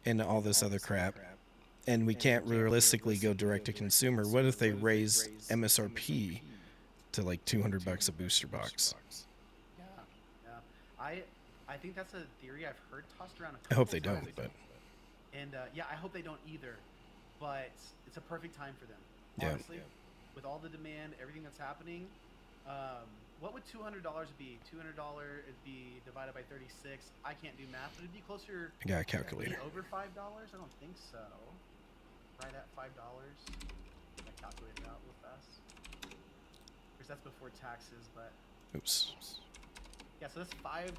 and all this other crap, and we can't realistically go direct-to-consumer, what if they raise MSRP to like $200 a booster box? Yeah. I think that's a theory I've heard tossed around a couple I hope they times. don't, but... And yeah, I hope they don't either. But it's a perfect time for them. Yeah. Honestly, with all the demand, everything that's happening, what would $200 be? $200 it'd be divided by 36. I can't do math, but it'd be closer. I got a calculator. Over $5? I don't think so. Right at $5. I calculate it out real fast. Of course, that's before taxes, but. Oops. Yeah, so that's $5.50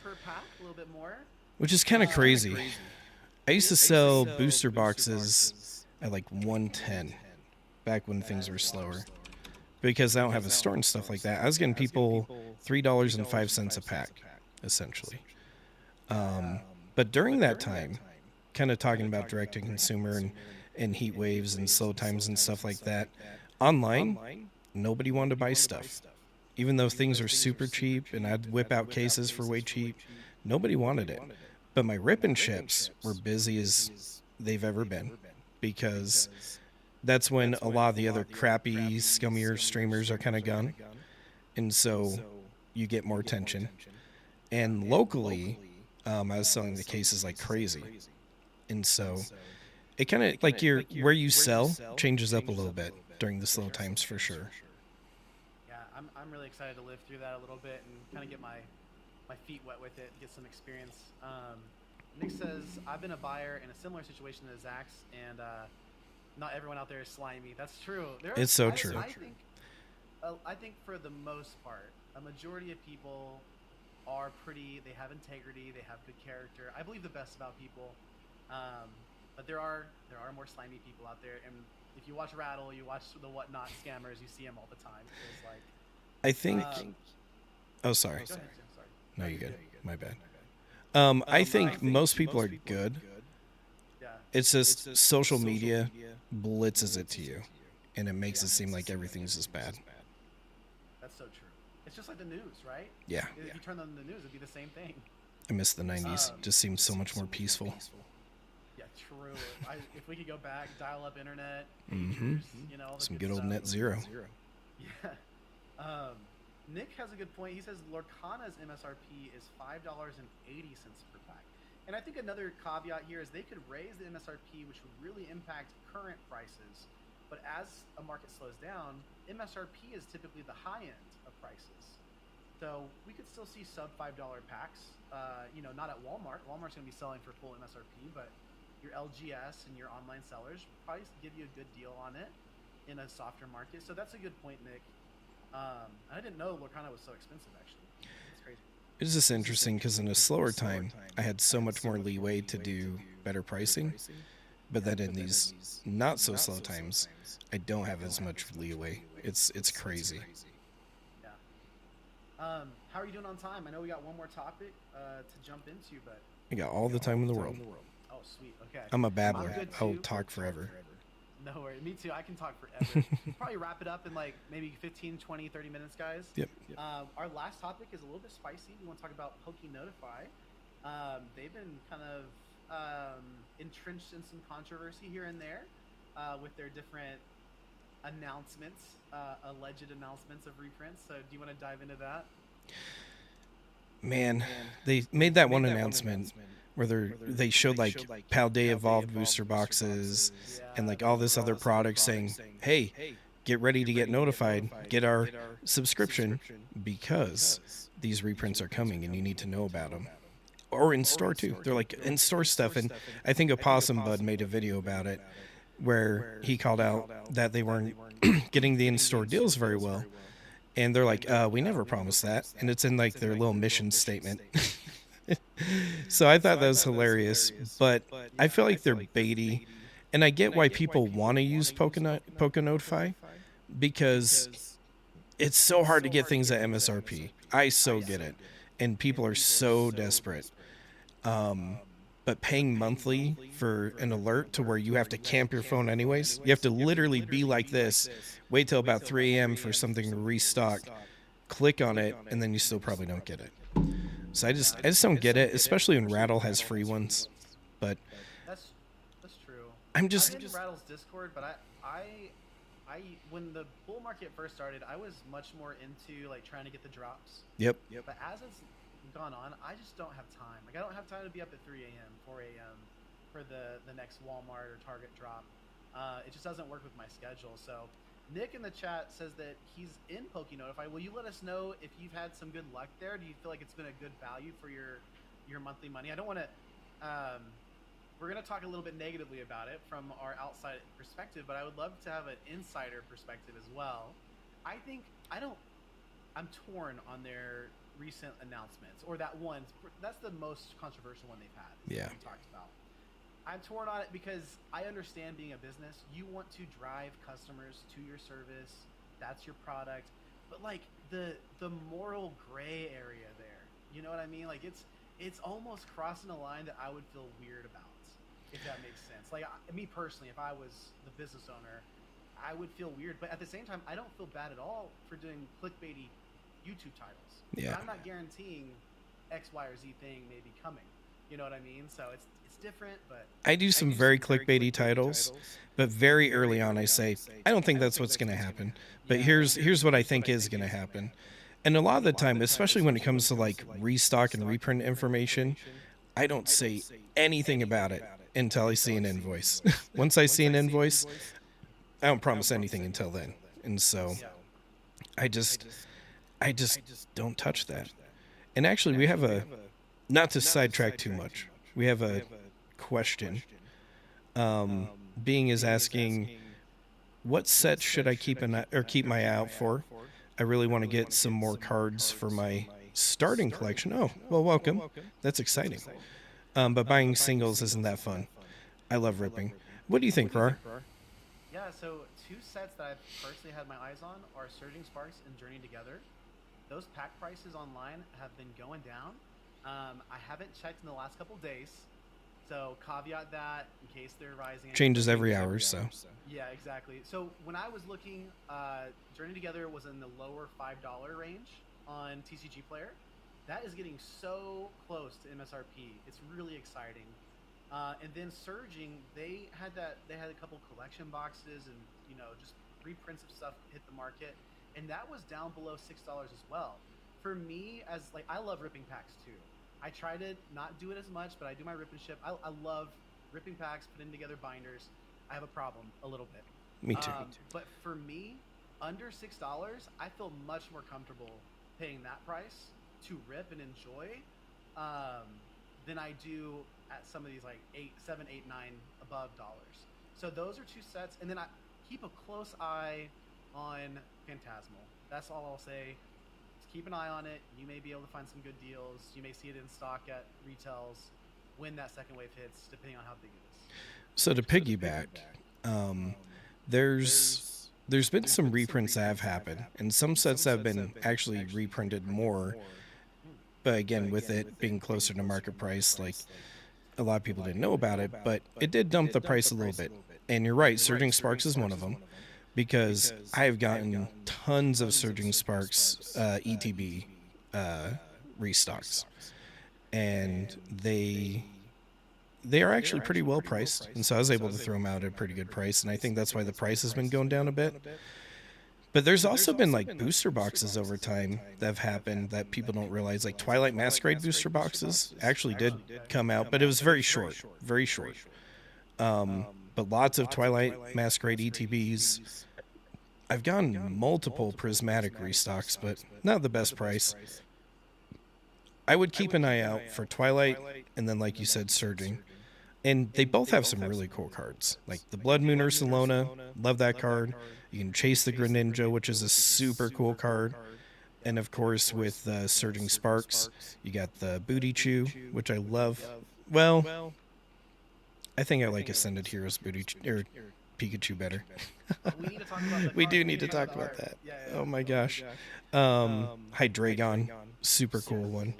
per pack, a little bit more. Which is kind of crazy. I used to sell booster boxes at like 110 back when things were slower, because I don't have a store and stuff like that. I was getting people $3.05 a pack, essentially. But during that time, kind of talking about direct-to-consumer and heat waves and slow times and stuff like that, online, nobody wanted to buy stuff. Even though things are super cheap and I'd whip out cases for way cheap, nobody wanted it. But my rip and ships were busy as they've ever been, because that's when a lot of the other crappy, scummier streamers are kind of gone. And so you get more attention. And locally, I was selling the cases like crazy. And so it kind of, like, where you sell changes up a little bit during the slow times for sure. I'm really excited to live through that a little bit and kind of get my feet wet with it, get some experience. Nick says, I've been a buyer in a similar situation to Zach's, and not everyone out there is slimy. That's true. It's so true. I think for the most part, a majority of people are pretty, they have integrity, they have good character. I believe the best about people. But there are more slimy people out there, and if you watch Rattle, you watch the Whatnot scammers, you see them all the time. It's like, I think. Oh, sorry. Go ahead, Jim, sorry. No, you're good. My bad. I think most people are good. Yeah. It's just social media blitzes it to you, and it makes it seem like everything's just bad. That's so true. It's just like the news, right? Yeah. If you turn on the news, it'd be the same thing. I miss the 90s. Just seems so much more peaceful. Yeah, true. If we could go back, dial-up internet, Mm-hmm. you know, all the Some good good old stuff. net zero. Yeah. Nick has a good point. He says Lorcana's MSRP is $5.80 per pack. And I think another caveat here is they could raise the MSRP, which would really impact current prices. But as a market slows down, MSRP is typically the high end of prices. So we could still see sub $5 packs. You know, not at Walmart. Walmart's going to be selling for full MSRP, but your LGS and your online sellers probably give you a good deal on it in a softer market. So that's a good point, Nick. I didn't know Lorcana was so expensive, actually. It's crazy. It's just interesting because in a slower time, I had so much more leeway to do better pricing. But then in these not so slow times, I don't have as much leeway. It's crazy. Yeah. How are you doing on time? I know we got one more topic to jump into, but I got all the time in the world. oh, sweet. Okay. I'm a babbler. good I'll too. talk forever. No worries. Me too. I can talk forever. Probably wrap it up in like maybe 15, 20, 30 minutes, guys. Yep. Our last topic is a little bit spicy. We want to talk about Notify. They've been kind of entrenched in some controversy here and there with their different announcements, alleged announcements of reprints. So do you want to dive into that? Man, they made that one announcement where they showed like Paldea Evolved booster boxes and like all this other product saying, "Hey, get ready to get notified, get our subscription because these reprints are coming and you need to know about them." Or in store too. They're like in store stuff, and I think Opossum Bud made a video about it where he called out that they weren't getting the in store deals very well. And they're like, we never promised that. And it's in like their little mission statement. So I thought that was hilarious. But I feel like they're baity. And I get why people want to use Pokenotify because it's so hard to get things at MSRP. I so get it. And people are so desperate. But paying monthly for an alert to where you have to camp your phone anyways, you have to literally be like this, wait till about 3 a.m. for something to restock, click on it, and then you still probably don't get it. So I just don't get it, especially when Rattle has free ones. But That's true. I'm just in Rattle's Discord, but I when the bull market first started, I was much more into like trying to get the drops. Yep. But as it's gone on, I just don't have time. Like I don't have time to be up at 3 a.m., 4 a.m. for the next Walmart or Target drop. It just doesn't work with my schedule. So Nick in the chat says that he's in Pokenotify. Will you let us know if you've had some good luck there? Do you feel like it's been a good value for your monthly money? I don't want to. We're going to talk a little bit negatively about it from our outside perspective, but I would love to have an insider perspective as well. I'm torn on their recent announcements, or that's the most controversial one they've had. Yeah. We talked about. I'm torn on it because I understand being a business, you want to drive customers to your service. That's your product. But like the moral gray area there, you know what I mean? Like it's almost crossing a line that I would feel weird about, if that makes sense. Like me personally, if I was the business owner, I would feel weird. But at the same time, I don't feel bad at all for doing clickbaity YouTube titles. Yeah. But I'm not guaranteeing X, Y, or Z thing may be coming. You know what I mean? So it's different, but I do some very clickbaity titles, but very early on I say, I don't think that's what's going to happen. But here's what I think is going to happen. And a lot of the time, especially when it comes to like restock and reprint information, I don't say anything about it until I see an invoice. Once I see an invoice, I don't promise anything until then. And so I just don't touch that. And actually, we have not to sidetrack too much, we have a question. Being is asking, what sets should I keep my eye out for? I really want to get some more cards for my starting collection. Oh, well, welcome. That's exciting. But buying singles isn't that fun. I love ripping. What do you think, Rar? Yeah, so two sets that I've personally had my eyes on are Surging Sparks and Journey Together. Those pack prices online have been going down. I haven't checked in the last couple days, so caveat that in case they're rising. Changes every hour, so. Yeah, exactly. So when I was looking, Journey Together was in the lower $5 range on TCG Player. That is getting so close to MSRP. It's really exciting. And then Surging, they had a couple collection boxes and just reprints of stuff hit the market, and that was down below $6 as well. For me, as like I love ripping packs too. I try to not do it as much, but I do my rip and ship. I love ripping packs, putting together binders. I have a problem a little bit. Me too. But for me, under $6, I feel much more comfortable paying that price to rip and enjoy than I do at some of these like 8, 7, 8, 9 above dollars. So those are two sets, and then I keep a close eye on Phantasmal. That's all I'll say. Just keep an eye on it. You may be able to find some good deals. You may see it in stock at retails when that second wave hits, depending on how big it is. So to piggyback, there's been some reprints that have happened, and some sets have been actually reprinted more. But again, with it being closer to market price, like a lot of people didn't know about it, but it did dump the price a little bit. And you're right, Surging Sparks is one of them, because I have gotten tons of Surging Sparks ETB restocks, and they are actually pretty well priced, and so I was able to throw them out at a pretty good price, and I think that's why the price has been going down a bit. But there's also been like booster boxes over time that have happened that people don't realize. Like Twilight Masquerade booster boxes actually did come out, but it was very short, very short. But lots of Twilight Masquerade ETBs. I've gotten multiple prismatic restocks, but not the best price. I would keep an eye out for Twilight, and then, like you said, Surging. And they both have some really cool cards. Like the Blood Moon Ursalona, love that card. You can chase the Greninja, which is a super cool card. And of course, with Surging Sparks, you got the Booty Chew, which I love. Well, I think I like Ascended Heroes or Pikachu better. We need to talk about We do need to talk about that. Oh my gosh. Hydreigon, super cool one.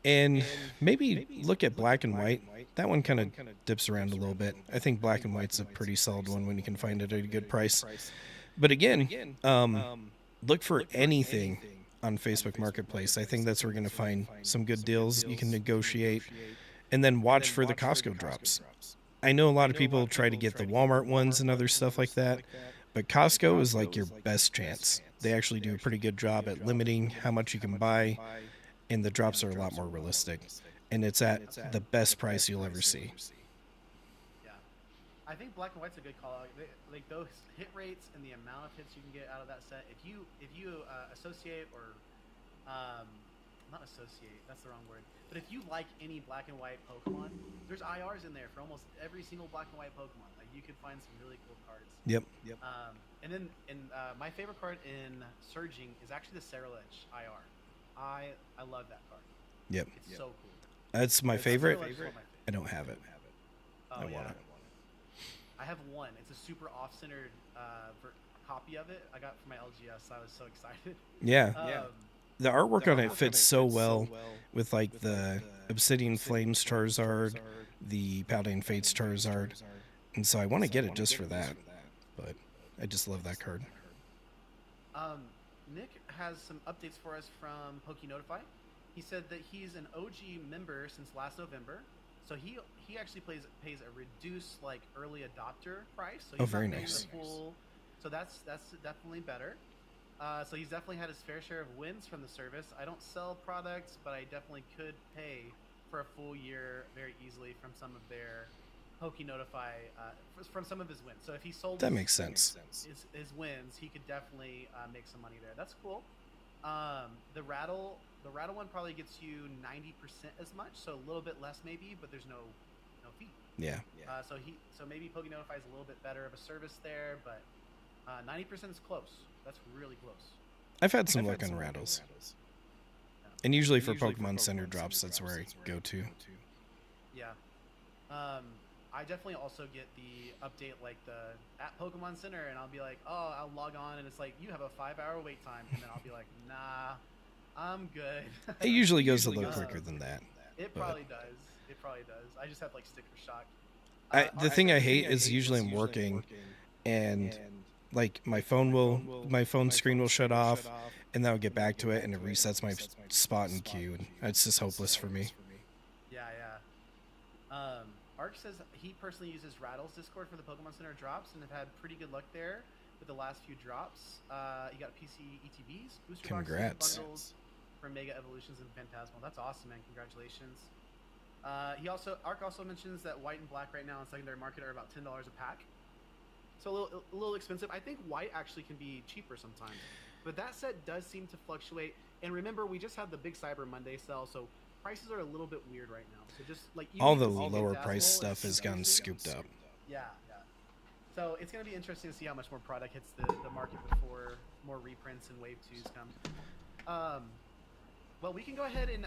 And maybe look at Black and White. That one kind of dips around a little bit. I think Black and White's a pretty solid one when you can find it at a good price. But again, look for anything on Facebook Marketplace. I think that's where we're going to find some good deals. You can negotiate. And then watch for the Costco drops. I know a lot of people try to get the Walmart ones and other stuff like that, but Costco is like your best chance. They actually do a pretty good job at limiting how much you can buy, and the drops are a lot more realistic. And it's at the best price you'll ever see. Yeah, I think Black and White's a good call out. Like those hit rates and the amount of hits you can get out of that set. If you associate or not associate, that's the wrong word. But if you like any Black and White Pokemon, there's IRs in there for almost every single Black and White Pokemon. Like you could find some really cool cards. Yep. And then my favorite card in Surging is actually the Ceruledge IR. I love that card. Yep. It's so cool. That's my favorite. I don't have it. Oh, I want it. I have one. It's a super off-centered copy of it. I got it for my LGS. So I was so excited. Yeah. The artwork on it fits so well with like the Obsidian Flames Charizard, the Paladin Fates Charizard, and so I want to get it just for that. But I just love that card. Nick has some updates for us from PokeNotify. He said that he's an OG member since last November, so he actually pays a reduced like early adopter price. So he's very not paying nice. the full, so that's definitely better. So he's definitely had his fair share of wins from the service. I don't sell products, but I definitely could pay for a full year very easily from some of their PokeNotify, from some of his wins. So if he sold That makes sense. his wins, he could definitely make some money there. That's cool. The rattle one probably gets you 90% as much, so a little bit less maybe, but there's no fee. Yeah. So maybe PokeNotify is a little bit better of a service there, but 90% is close. That's really close. I've had some luck on rattles. And usually for Pokemon Center drops, that's where I go to. Yeah. I definitely also get the update like at Pokemon Center, and I'll be like, oh, I'll log on, and it's like, you have a 5-hour wait time, and then I'll be like, nah, I'm good. It usually goes a little quicker than that. It probably does. It probably does. I just have like sticker shock. The thing I hate is usually I'm working, and like my phone screen will shut off, and then I'll get back to it, and it resets my spot in queue, and it's just hopeless for me. Yeah. Ark says he personally uses Rattle's Discord for the Pokemon Center drops and have had pretty good luck there with the last few drops. He got PC ETBs, booster Congrats. boxes, bundles from Mega Evolutions and Phantasmal. That's awesome, man. Congratulations. Ark also mentions that white and black right now in secondary market are about $10 a pack. So a little expensive. I think white actually can be cheaper sometimes. But that set does seem to fluctuate. And remember, we just had the big Cyber Monday sale, so prices are a little bit weird right now. So just like all the lower price stuff has gotten scooped up. Yeah. So it's going to be interesting to see how much more product hits the market before more reprints and Wave 2s come. Well, we can go ahead and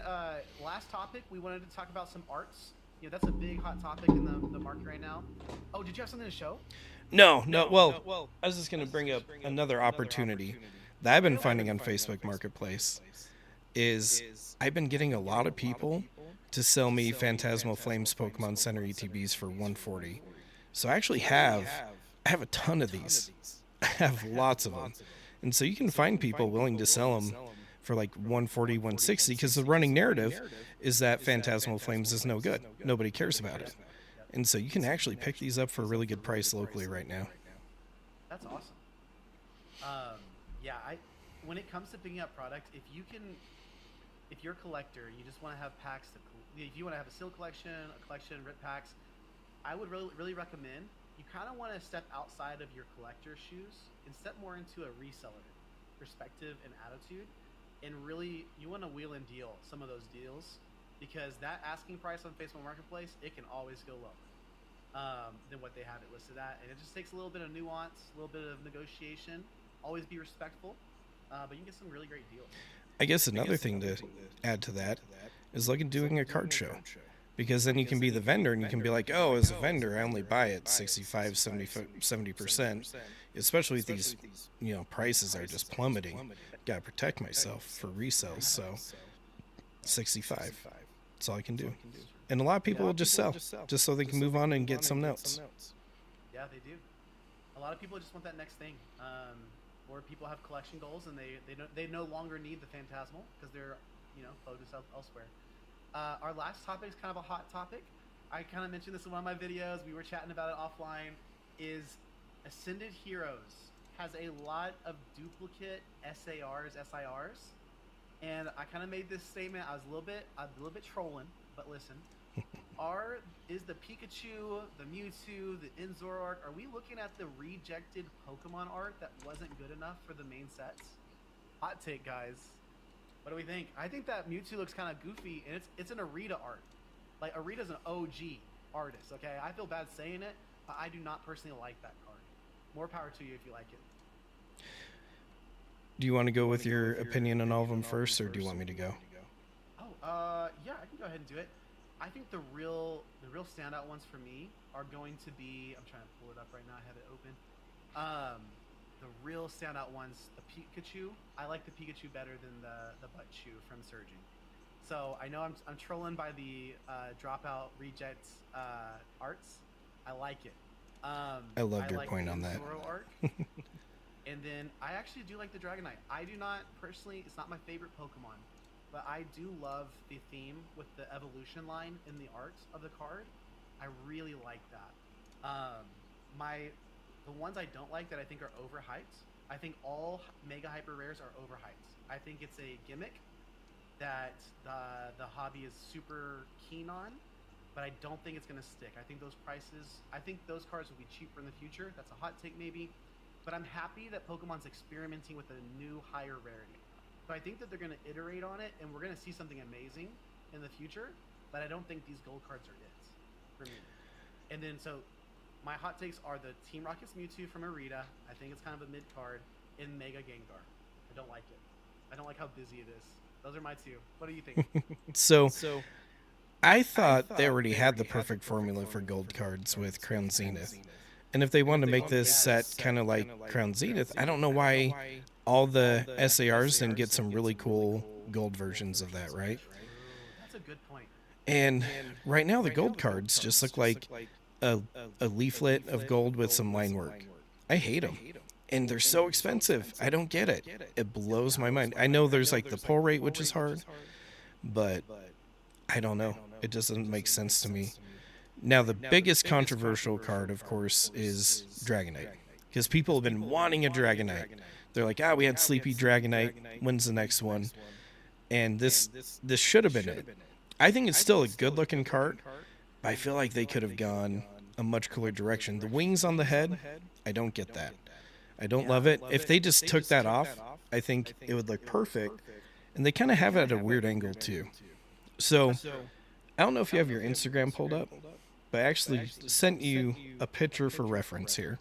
last topic, we wanted to talk about some arts. That's a big hot topic in the market right now. Oh, did you have something to show? No. Well, I was just going to bring up another opportunity that I've been finding on Facebook Marketplace is I've been getting a lot of people to sell me Phantasmal Flames Pokemon Center ETBs for $140. So I actually have a ton of these. I have lots of them. And so you can find people willing to sell them for like $140, $160, because the running narrative is that Phantasmal Flames is no good. Nobody cares about it. And so you can actually pick these up for a really good price locally right now. That's awesome. Yeah, when it comes to picking up products, if you're a collector, you just want to have packs if you want to have a seal collection, a collection, rip packs, I would really recommend you kind of want to step outside of your collector shoes and step more into a reseller perspective and attitude. And really, you want to wheel and deal some of those deals because that asking price on Facebook Marketplace, it can always go lower than what they have it listed at. And it just takes a little bit of nuance, a little bit of negotiation. Always be respectful, but you can get some really great deals. I guess another thing to add to that is like doing a card show. Because then you can be the vendor and you can be like, oh, as a vendor, I only buy it 65, 70%, especially if these, prices are just plummeting. Got to protect myself for resale. So 65, that's all I can do. And a lot of people will just sell just so they can move on and get some notes. Yeah, they do. A lot of people just want that next thing. Or people have collection goals and they no longer need the Phantasmal because they're, focused elsewhere. Our last topic is kind of a hot topic. I kind of mentioned this in one of my videos. We were chatting about it offline. Is Ascended Heroes has a lot of duplicate SIRs, and I kind of made this statement. I was a little bit trolling, but listen. Is the Pikachu, the Mewtwo, the Zoroark, are we looking at the rejected Pokemon art that wasn't good enough for the main sets? Hot take, guys. What do we think? I think that Mewtwo looks kind of goofy, and it's an Arita art. Like, Arita's an OG artist, okay? I feel bad saying it, but I do not personally like that card. More power to you if you like it. Do you want to go with your opinion on all of them first, or do you want me to go? Oh, yeah, I can go ahead and do it. I think the real standout ones for me are going to be, I'm trying to pull it up right now, I have it open. The real standout ones, the Pikachu. I like the Pikachu better than the Butt Chew from Surging. So I know I'm trolling by the dropout reject arts. I like it. I loved your point on that. Art. And then I actually do like the Dragonite. I do not personally, it's not my favorite Pokemon, but I do love the theme with the evolution line in the art of the card. I really like that. The ones I don't like that I think are overhyped, I think all Mega Hyper Rares are overhyped. I think it's a gimmick that the hobby is super keen on, but I don't think it's going to stick. I think those cards will be cheaper in the future. That's a hot take maybe, but I'm happy that Pokemon's experimenting with a new higher rarity. So I think that they're going to iterate on it, and we're going to see something amazing in the future, but I don't think these gold cards are it for me. And then, so my hot takes are the Team Rocket's Mewtwo from Arita. I think it's kind of a mid card. In Mega Gengar. I don't like it. I don't like how busy it is. Those are my two. What do you think? So I thought they already had the perfect formula for gold cards with Crown Zenith. And if they wanted to make this set kind of like Crown Zenith, I don't know why all the SARs didn't get some really cool gold versions of that, right? That's a good point. And right now the gold cards just look like a leaflet of gold with some line work. I hate them. And they're so expensive. I don't get it. It blows my mind. I know there's like the pull rate, which is hard, but I don't know. It doesn't make sense to me. Now, the biggest controversial card, of course, is Dragonite. Because people have been wanting a Dragonite. They're like, we had Sleepy Dragonite. When's the next one? And this should have been it. I think it's still a good-looking card, but I feel like they could have gone a much cooler direction. The wings on the head, I don't get that. I don't love it. If they just took that off, I think it would look perfect. And they kind of have it at a weird angle, too. So, I don't know if you have your Instagram pulled up, but I actually sent you a picture for reference here.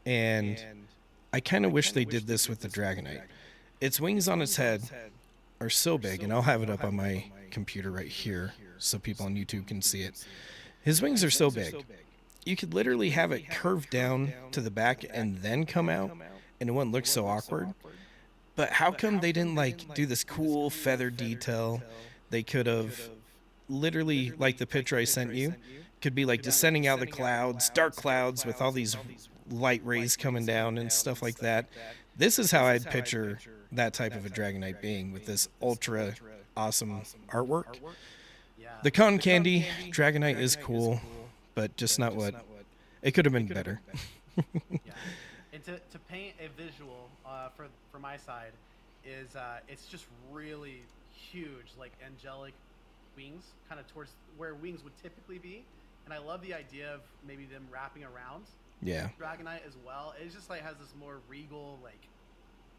And I kind of wish they did this with the Dragonite. Its wings on its head are so big, and I'll have it up on my computer right here so people on YouTube can see it. His wings are so big. You could literally have it curved down to the back and then come out, and it wouldn't look so awkward. But how come they didn't like do this cool feather detail? They could have literally, like the picture I sent you, could be like descending out of the clouds, dark clouds with all these light rays coming down and stuff like that. This is how I'd picture that type of a Dragonite being with this ultra awesome artwork. The cotton candy Dragonite is cool, but just not what it could have been better. Yeah. And to paint a visual for my side is it's just really huge, like angelic wings, kind of towards where wings would typically be. And I love the idea of maybe them wrapping around Dragonite as well. It just like has this more regal, like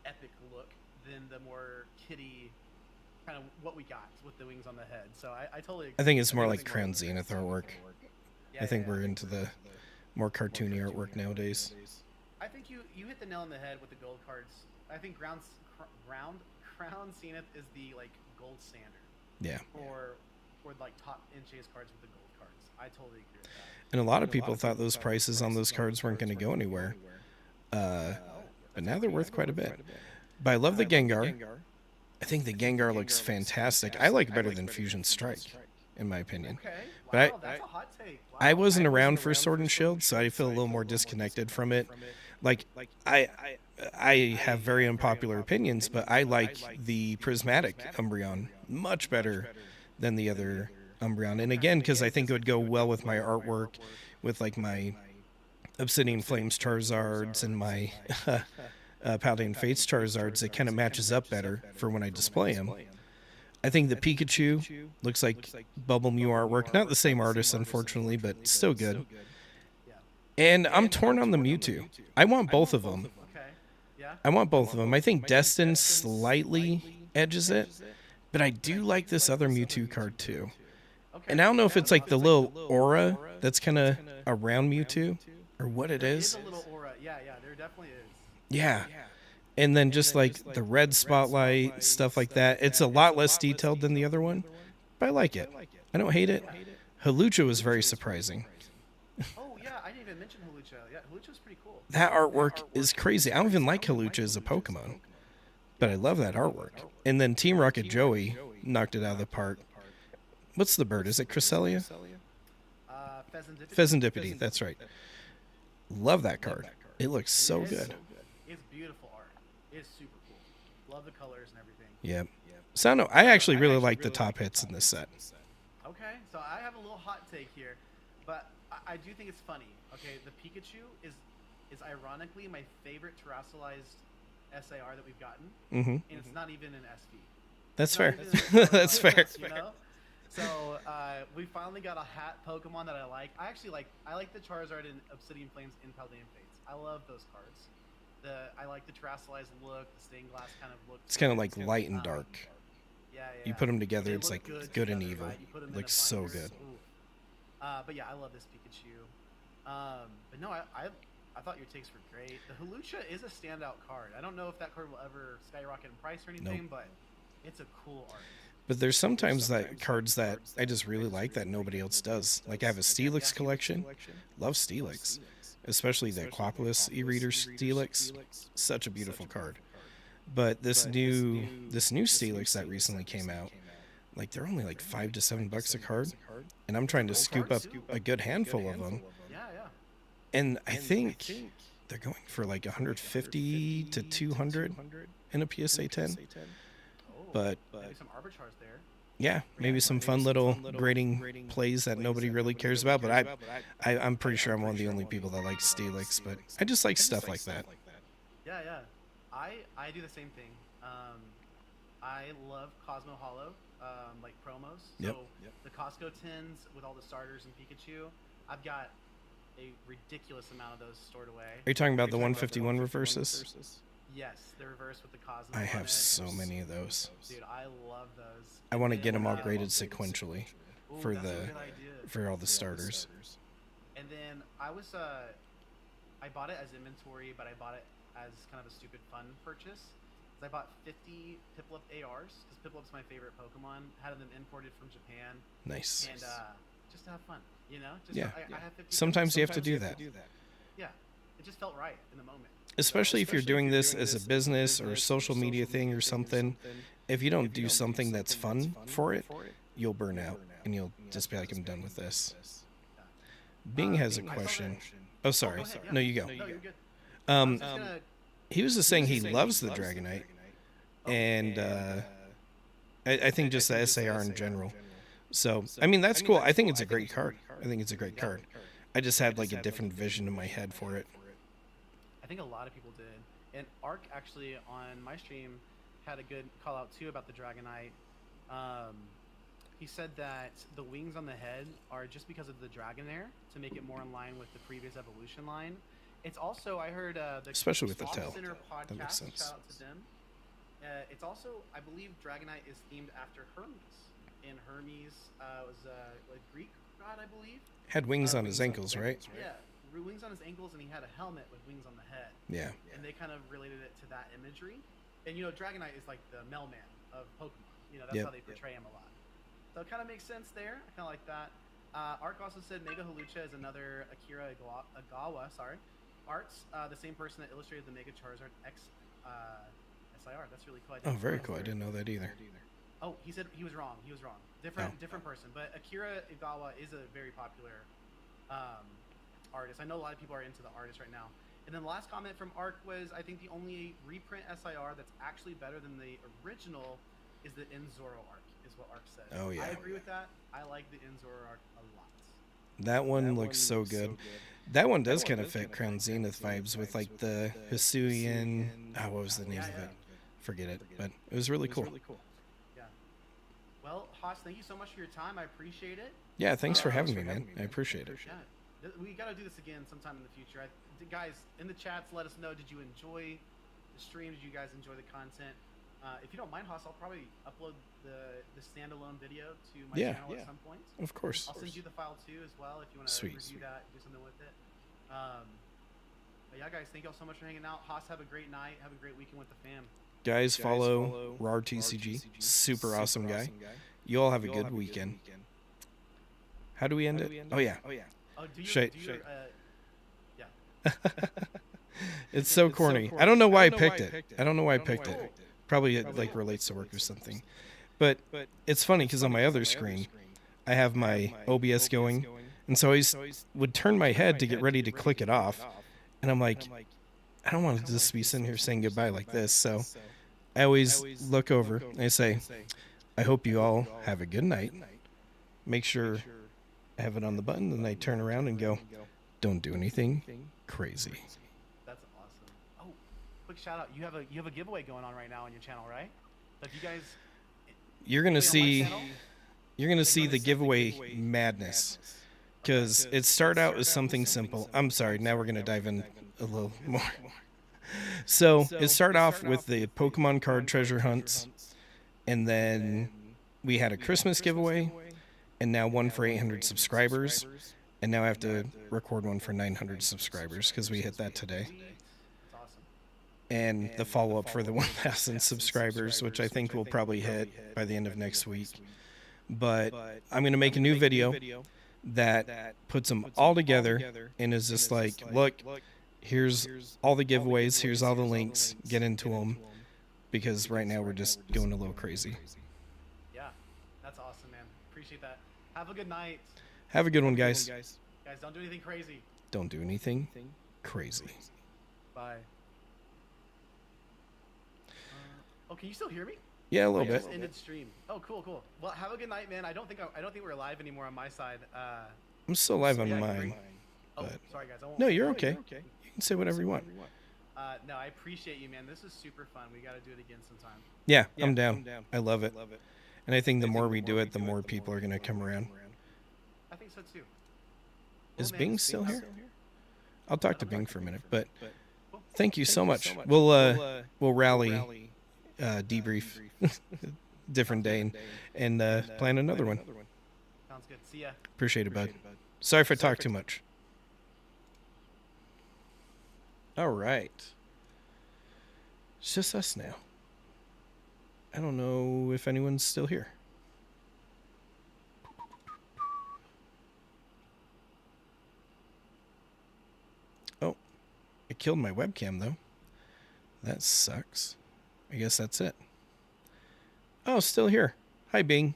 epic look than the more kitty kind of what we got with the wings on the head. So I totally agree. I think it's more like Crown Zenith artwork. I think we're into the more cartoony artwork nowadays. I think you hit the nail on the head with the gold cards. I think Crown Zenith is the like gold standard. Yeah. For like top end chase cards with the gold cards. I totally agree with that. And a lot of people thought those prices on those cards weren't going to go anywhere. But now they're worth quite a bit. But I love the Gengar. I think the Gengar looks fantastic. I like it better than Fusion Strike, in my opinion. Okay. But Wow, that's a hot take. Wow. I wasn't around for Sword and Shield, so I feel a little more disconnected from it. Like, I have very unpopular opinions, but I like the Prismatic Umbreon much better than the other Umbreon. And again, because I think it would go well with my artwork, with like my Obsidian Flames Charizards and my Paladin Fates Charizards, it kind of matches up better for when I display them. I think the Pikachu looks like Bubble Mew artwork. Not the same artist, unfortunately, but still good. And I'm torn on the Mewtwo. I want both of them. I want both of them. I think Destin slightly edges it, but I do like this other Mewtwo card too. And I don't know if it's like the little aura that's kind of around Mewtwo or what it is. There is a little aura. Yeah, there definitely is. Yeah. And then just like the red spotlight, stuff like that. It's a lot less detailed than the other one, but I like it. I don't hate it. Hawlucha was very surprising. Oh, yeah, I didn't even mention Hawlucha. Yeah, Hawlucha's pretty cool. That artwork is crazy. I don't even like Hawlucha as a Pokemon, but I love that artwork. And then Team Rocket Joey knocked it out of the park. What's the bird? Is it Cresselia? Pheasantipity, that's right. Love that card. It looks so good. It's beautiful art. It's super cool. Love the colors and everything. Yeah. So I actually really like the top hits in this set. Okay, so I have a little hot take here, but I do think it's funny. Okay, the Pikachu is ironically my favorite terrestrialized SAR that we've gotten, and it's not even an SV. That's fair. That's fair. You know? So we finally got a hat Pokemon that I like. I like the Charizard and Obsidian Flames in Paladin Fates. I love those cards. I like the terrestrialized look, the stained glass kind of look. It's kind of like light and dark. Yeah. You put them together, it's like good and together, evil. right? You put 'em in Looks a so binder. good. But yeah, I love this Pikachu. But no, I thought your takes were great. The Hawlucha is a standout card. I don't know if that card will ever skyrocket in price or anything, but it's a cool art. But there's sometimes that cards that I just really like that nobody else does. Like I have a Steelix collection. Love Steelix. Especially the Aquapolis e-reader Steelix. Such a beautiful card. But this new Steelix that recently came out, like they're only like $5 to $7 a card. And I'm trying to scoop up a good handful of them. Yeah. And I think they're going for like 150 to 200 in a PSA 10. But maybe some arbitrage there. Yeah, maybe some fun little grading plays that nobody really cares about. But I'm pretty sure I'm one of the only people that likes Steelix. But I just like stuff like that. Yeah. I do the same thing. I love Cosmo Hollow, like promos. So the Costco tins with all the starters and Pikachu, I've got a ridiculous amount of those stored away. Are you talking about the 151 reverses? Yes, the reverse with the Cosmo. I have so many of those. Dude, I love those. I want to get them all graded sequentially for for all the starters. And then I bought it as inventory, but I bought it as kind of a stupid fun purchase. I bought 50 Piplup ARs because Piplup's my favorite Pokemon. Had them imported from Japan. Nice. And just to have fun, you know. I have 50 Sometimes you have to do that. Yeah, it just felt right in the moment. Especially if you're doing this as a business or a social media thing or something, if you don't do something that's fun for it, you'll burn out and you'll just be like, I'm done with this. Bing has a question. Oh, sorry. No, you go. No, you're good. He was just saying he loves the Dragonite, and I think just the SAR in general. So, I mean, that's cool. I think it's a great card. I think it's a great card. I just had like a different vision in my head for it. I think a lot of people did. And Ark actually on my stream had a good call out too about the Dragonite. Um, he said that the wings on the head are just because of the Dragonair to make it more in line with the previous evolution line. It's also, I heard the Especially with the Swamp tail. Center That makes podcast. sense. Shout out to them. It's also, I believe, Dragonite is themed after Hermes. And Hermes was a Greek god, I believe. Had wings on his ankles, right? Yeah, wings on his ankles, and he had a helmet with wings on the head. Yeah. And they kind of related it to that imagery. And you know, Dragonite is like the mailman of Pokemon. You know, that's how they portray him a lot. So it kind of makes sense there. I kind of like that. Ark also said Mega Halucha is another Akira Agawa, arts. The same person that illustrated the Mega Charizard X SIR. That's really cool. Oh, very cool. I didn't know that either. Oh, he said he was wrong. He was wrong. Different person. But Akira Igawa is a very popular artist. I know a lot of people are into the artist right now. And then the last comment from Ark was, I think the only reprint SIR that's actually better than the original is the Inzoro Arc, is what Ark said. Oh, yeah. I agree with that. I like the Inzoro Arc a lot. That one looks so good. That one does kind of fit Crown Zenith vibes with like the Hisuian. Oh, what was the name of it? Forget it. But it was really cool. Yeah. Well, Haas, thank you so much for your time. I appreciate it. Yeah, thanks for having me, man. I appreciate it. Yeah. We got to do this again sometime in the future. Guys, in the chats, let us know, did you enjoy the stream? Did you guys enjoy the content? If you don't mind, Haas, I'll probably upload the standalone video to my channel at some point. Of course. I'll send you the file too as well if you want to review that, do something with it. But yeah, guys, thank y'all so much for hanging out. Haas, have a great night. Have a great weekend with the fam. Guys, follow Rawrtcg. Super awesome guy. You all have a good weekend. How do we end it? Oh, yeah. Oh, It's so corny. I don't know why I picked it. I don't know why I picked it. Probably it like relates to work or something. But it's funny because on my other screen, I have my OBS going. And so I would turn my head to get ready to click it off. And I'm like, I don't want to just be sitting here saying goodbye like this. So I always look over and I say, I hope you all have a good night. Make sure I have it on the button. And I turn around and go, don't do anything crazy. That's awesome. Oh, quick shout out. You have a giveaway going on right now on your channel, right? So if you guys, you're gonna see the giveaway madness, because it started out as something simple. I'm sorry, now we're gonna dive in a little more. So it started off with the Pokemon card treasure hunts, and then we had a Christmas giveaway, and now one for 800 subscribers, and now I have to record one for 900 subscribers because we hit that today. And the follow-up for the 1,000 subscribers, which I think we'll probably hit by the end of next week. But I'm going to make a new video that puts them all together and is just like, look, here's all the giveaways, here's all the links, get into them, because right now we're just going a little crazy. Yeah, that's awesome, man. Appreciate that. Have a good night. Have a good one, guys. Guys, don't do anything crazy. Don't do anything crazy. Bye. Oh, can you still hear me? Yeah, a little I bit. just ended stream. Oh, cool. Well, have a good night, man. I don't think we're live anymore on my side. I'm still live on mine. Oh, sorry guys. No, you're okay. You can say whatever you want. No, I appreciate you, man. This is super fun. We got to do it again sometime. Yeah, I'm down. I love it. And I think the more we do it, the more people are going to come around. I think so too. Is Bing still here? I'll talk to Bing for a minute, but thank you so much. We'll rally, debrief, different day, and plan another one. Sounds good. See ya. Appreciate it, bud. Sorry if I talk too much. All right. It's just us now. I don't know if anyone's still here. Oh, it killed my webcam, though. That sucks. I guess that's it. Oh, still here. Hi, Bing.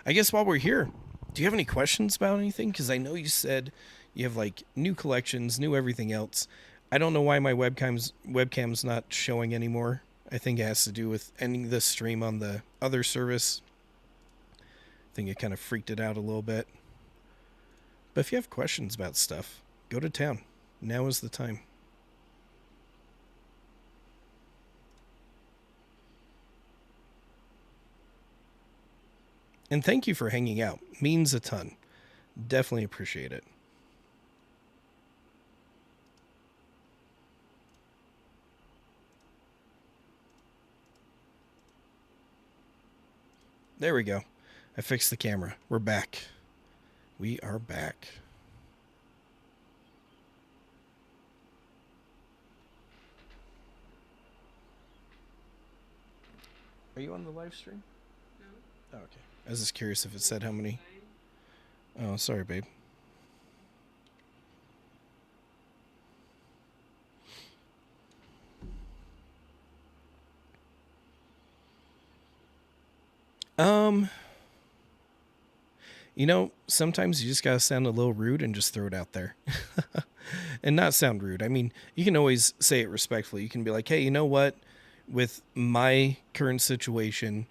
I guess while we're here, do you have any questions about anything? Because I know you said you have, like, new collections, new everything else. I don't know why my webcam's not showing anymore. I think it has to do with ending the stream on the other service. I think it kind of freaked it out a little bit. But if you have questions about stuff, go to town. Now is the time. And thank you for hanging out. Means a ton. Definitely appreciate it. There we go. I fixed the camera. We're back. We are back. Are you on the live stream? No. Oh, okay. I was just curious if it said how many. Oh, sorry, babe. You know, sometimes you just gotta sound a little rude and just throw it out there. And not sound rude. I mean, you can always say it respectfully. You can be like, hey, you know what? With my current situation,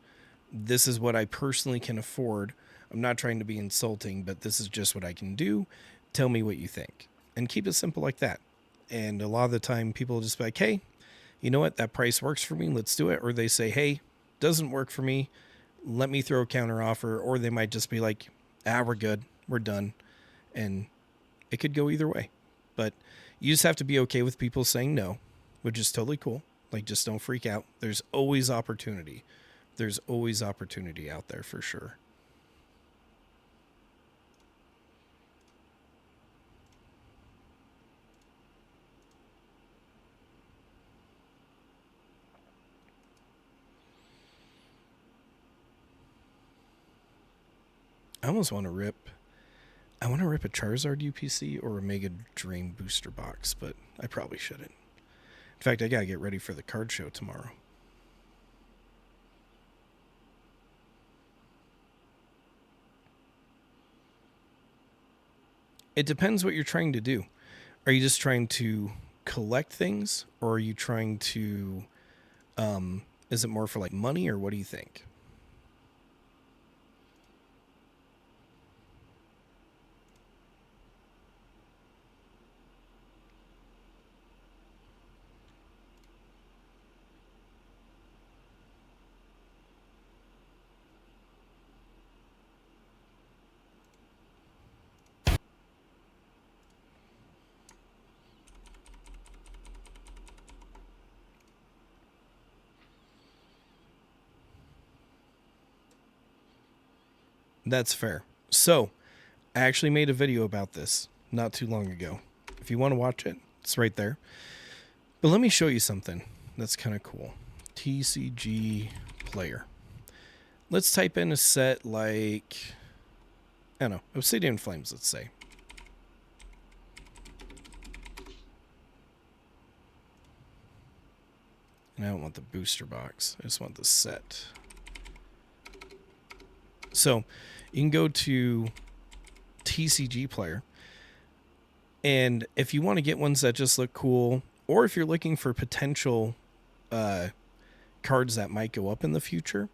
this is what I personally can afford. I'm not trying to be insulting, but this is just what I can do. Tell me what you think. And keep it simple like that. And a lot of the time, people will just be like, hey, you know what? That price works for me. Let's do it. Or they say, hey, doesn't work for me. Let me throw a counter offer. Or they might just be like, we're good. We're done. And it could go either way. But you just have to be okay with people saying no, which is totally cool. Like, just don't freak out. There's always opportunity. There's always opportunity out there for sure. I almost want to rip. I want to rip a Charizard UPC or a Mega Drain booster box, but I probably shouldn't. In fact, I gotta get ready for the card show tomorrow. It depends what you're trying to do. Are you just trying to collect things, or are you trying to, is it more for like money, or what do you think? That's fair. So, I actually made a video about this not too long ago. If you want to watch it, it's right there. But let me show you something that's kind of cool. TCG player. Let's type in a set like, I don't know, Obsidian Flames, let's say. And I don't want the booster box. I just want the set. So you can go to TCG player. And if you want to get ones that just look cool, or if you're looking for potential cards that might go up in the future,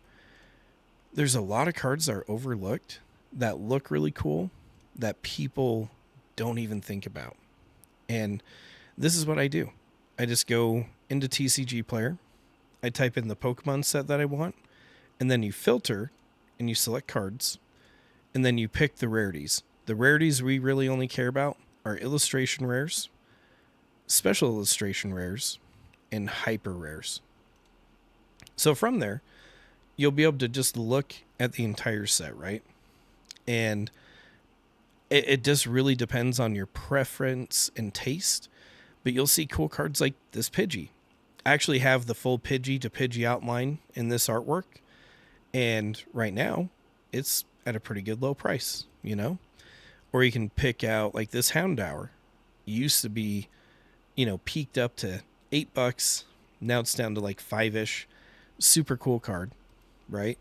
there's a lot of cards that are overlooked that look really cool that people don't even think about. And this is what I do. I just go into TCG player. I type in the Pokemon set that I want, and then you filter and you select cards, and then you pick the rarities. The rarities we really only care about are illustration rares, special illustration rares, and hyper rares. So from there, you'll be able to just look at the entire set, right? And it just really depends on your preference and taste, but you'll see cool cards like this Pidgey. I actually have the full Pidgey to Pidgey outline in this artwork, and right now it's at a pretty good low price, you know? Or you can pick out like this Houndour. It used to be, you know, peaked up to $8. Now it's down to like 5-ish. Super cool card, right?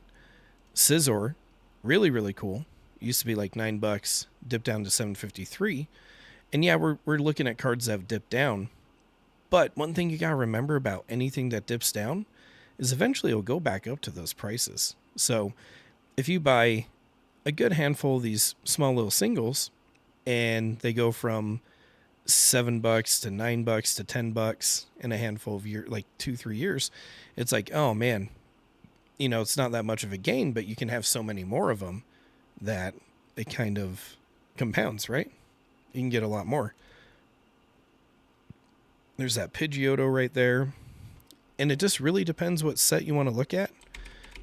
Scizor, really, really cool. Used to be like $9, dipped down to $7.53. And yeah, we're looking at cards that have dipped down. But one thing you gotta remember about anything that dips down is eventually it'll go back up to those prices. So if you buy a good handful of these small little singles and they go from $7 to $9 to $10 in a handful of years, like 2-3 years, it's like, oh man, it's not that much of a gain, but you can have so many more of them that it kind of compounds, right? You can get a lot more. There's that Pidgeotto right there. And it just really depends what set you want to look at.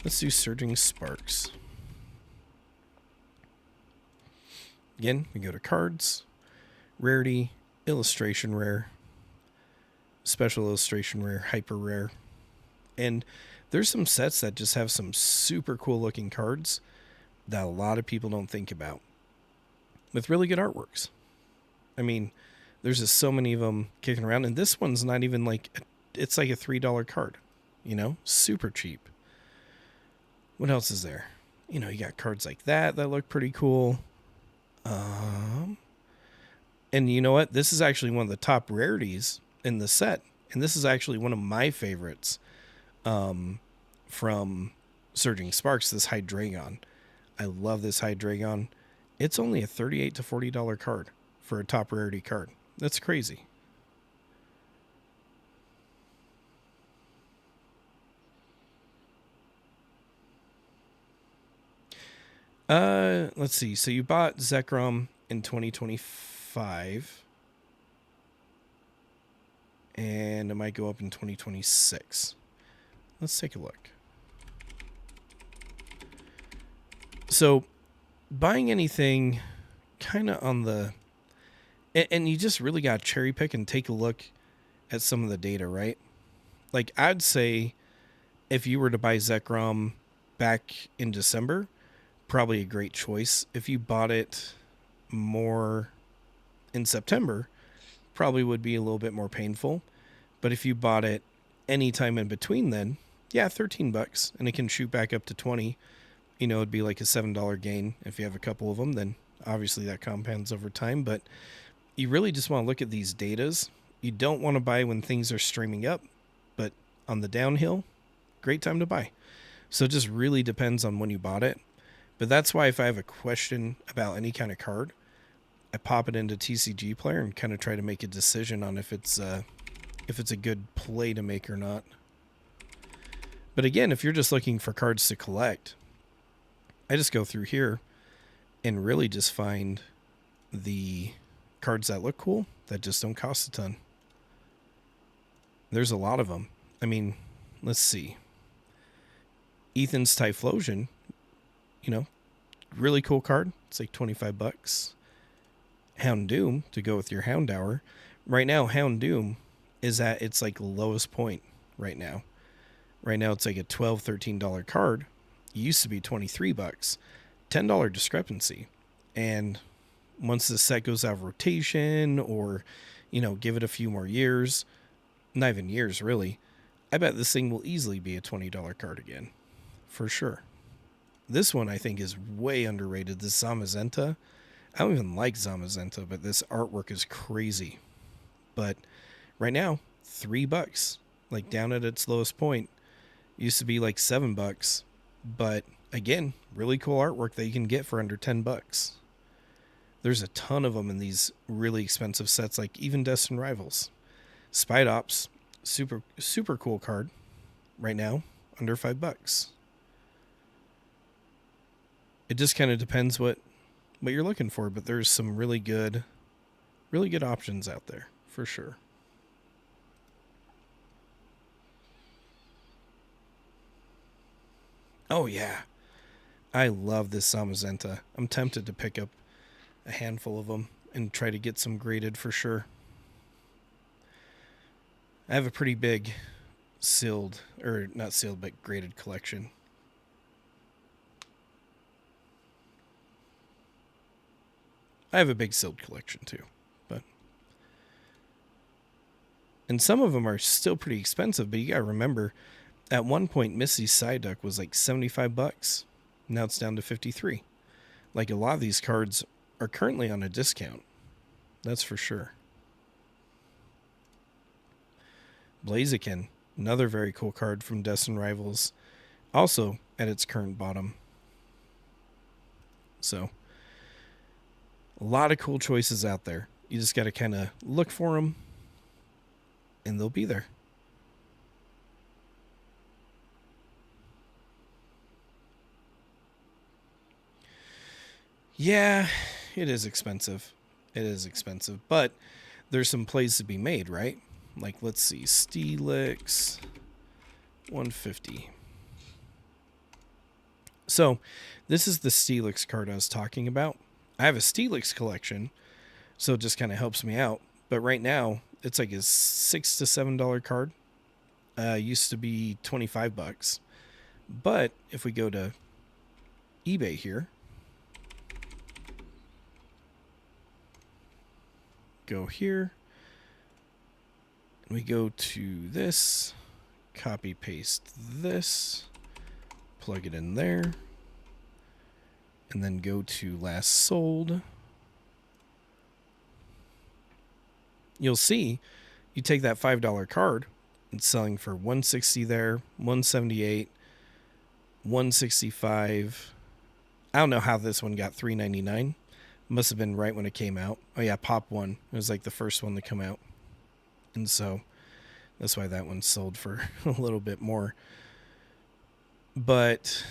Let's do Surging Sparks. Again, we go to Cards, Rarity, Illustration Rare, Special Illustration Rare, Hyper Rare. And there's some sets that just have some super cool looking cards that a lot of people don't think about, with really good artworks. I mean, there's just so many of them kicking around, and this one's not even like, it's like a $3 card, super cheap. What else is there? You got cards like that look pretty cool. And you know what? This is actually one of the top rarities in the set, and this is actually one of my favorites from Surging Sparks, this Hydreigon. I love this Hydreigon. It's only a $38 to $40 card for a top rarity card. That's crazy. Let's see. So you bought Zekrom in 2025. And it might go up in 2026. Let's take a look. So buying anything kind of on the... And you just really got to cherry pick and take a look at some of the data, right? Like, I'd say if you were to buy Zekrom back in December, probably a great choice. If you bought it more in September, probably would be a little bit more painful. But if you bought it anytime in between then, yeah, $13, and it can shoot back up to 20. It'd be like a $7 gain. If you have a couple of them, then obviously that compounds over time. But you really just want to look at these datas. You don't want to buy when things are streaming up, but on the downhill, great time to buy. So it just really depends on when you bought it. But that's why if I have a question about any kind of card, I pop it into TCG Player and kind of try to make a decision on if it's a good play to make or not. But again, if you're just looking for cards to collect, I just go through here and really just find the cards that look cool that just don't cost a ton. There's a lot of them. I mean, let's see. Ethan's Typhlosion, really cool card. It's like $25. Houndoom, to go with your Houndour. Right now, Houndoom is at its like lowest point right now. Right now, it's like a $12, $13 card. It used to be $23. $10 discrepancy. And once the set goes out of rotation, or give it a few more years, not even years really, I bet this thing will easily be a $20 card again, for sure. This one I think is way underrated. This Zamazenta. I don't even like Zamazenta, but this artwork is crazy. But right now, $3, like down at its lowest point. It used to be like $7, but again, really cool artwork that you can get for under $10. There's a ton of them in these really expensive sets, like even Destined Rivals. Spidops, super cool card right now, under $5. It just kind of depends what you're looking for, but there's some really good options out there for sure. Oh yeah, I love this Zamazenta. I'm tempted to pick up a handful of them and try to get some graded for sure. I have a pretty big sealed, or not sealed, but graded collection. I have a big sealed collection too, and some of them are still pretty expensive, but you gotta remember, at one point Missy's Psyduck was like $75. Now it's down to $53. Like, a lot of these cards are currently on a discount. That's for sure. Blaziken, another very cool card from Destined Rivals, also at its current bottom. So, a lot of cool choices out there. You just got to kind of look for them, and they'll be there. Yeah, it is expensive. It is expensive, but there's some plays to be made, right? Like, let's see, Steelix 150. So, this is the Steelix card I was talking about. I have a Steelix collection, so it just kind of helps me out. But right now, it's like a $6 to $7 card. Used to be $25. But if we go to eBay here, go here, and we go to this, copy paste this, plug it in there, and then go to last sold. You'll see you take that $5 card, it's selling for $160 there, $178, $165. I don't know how this one got $3.99. Must have been right when it came out. Oh yeah, Pop 1. It was like the first one to come out. And so that's why that one sold for a little bit more. But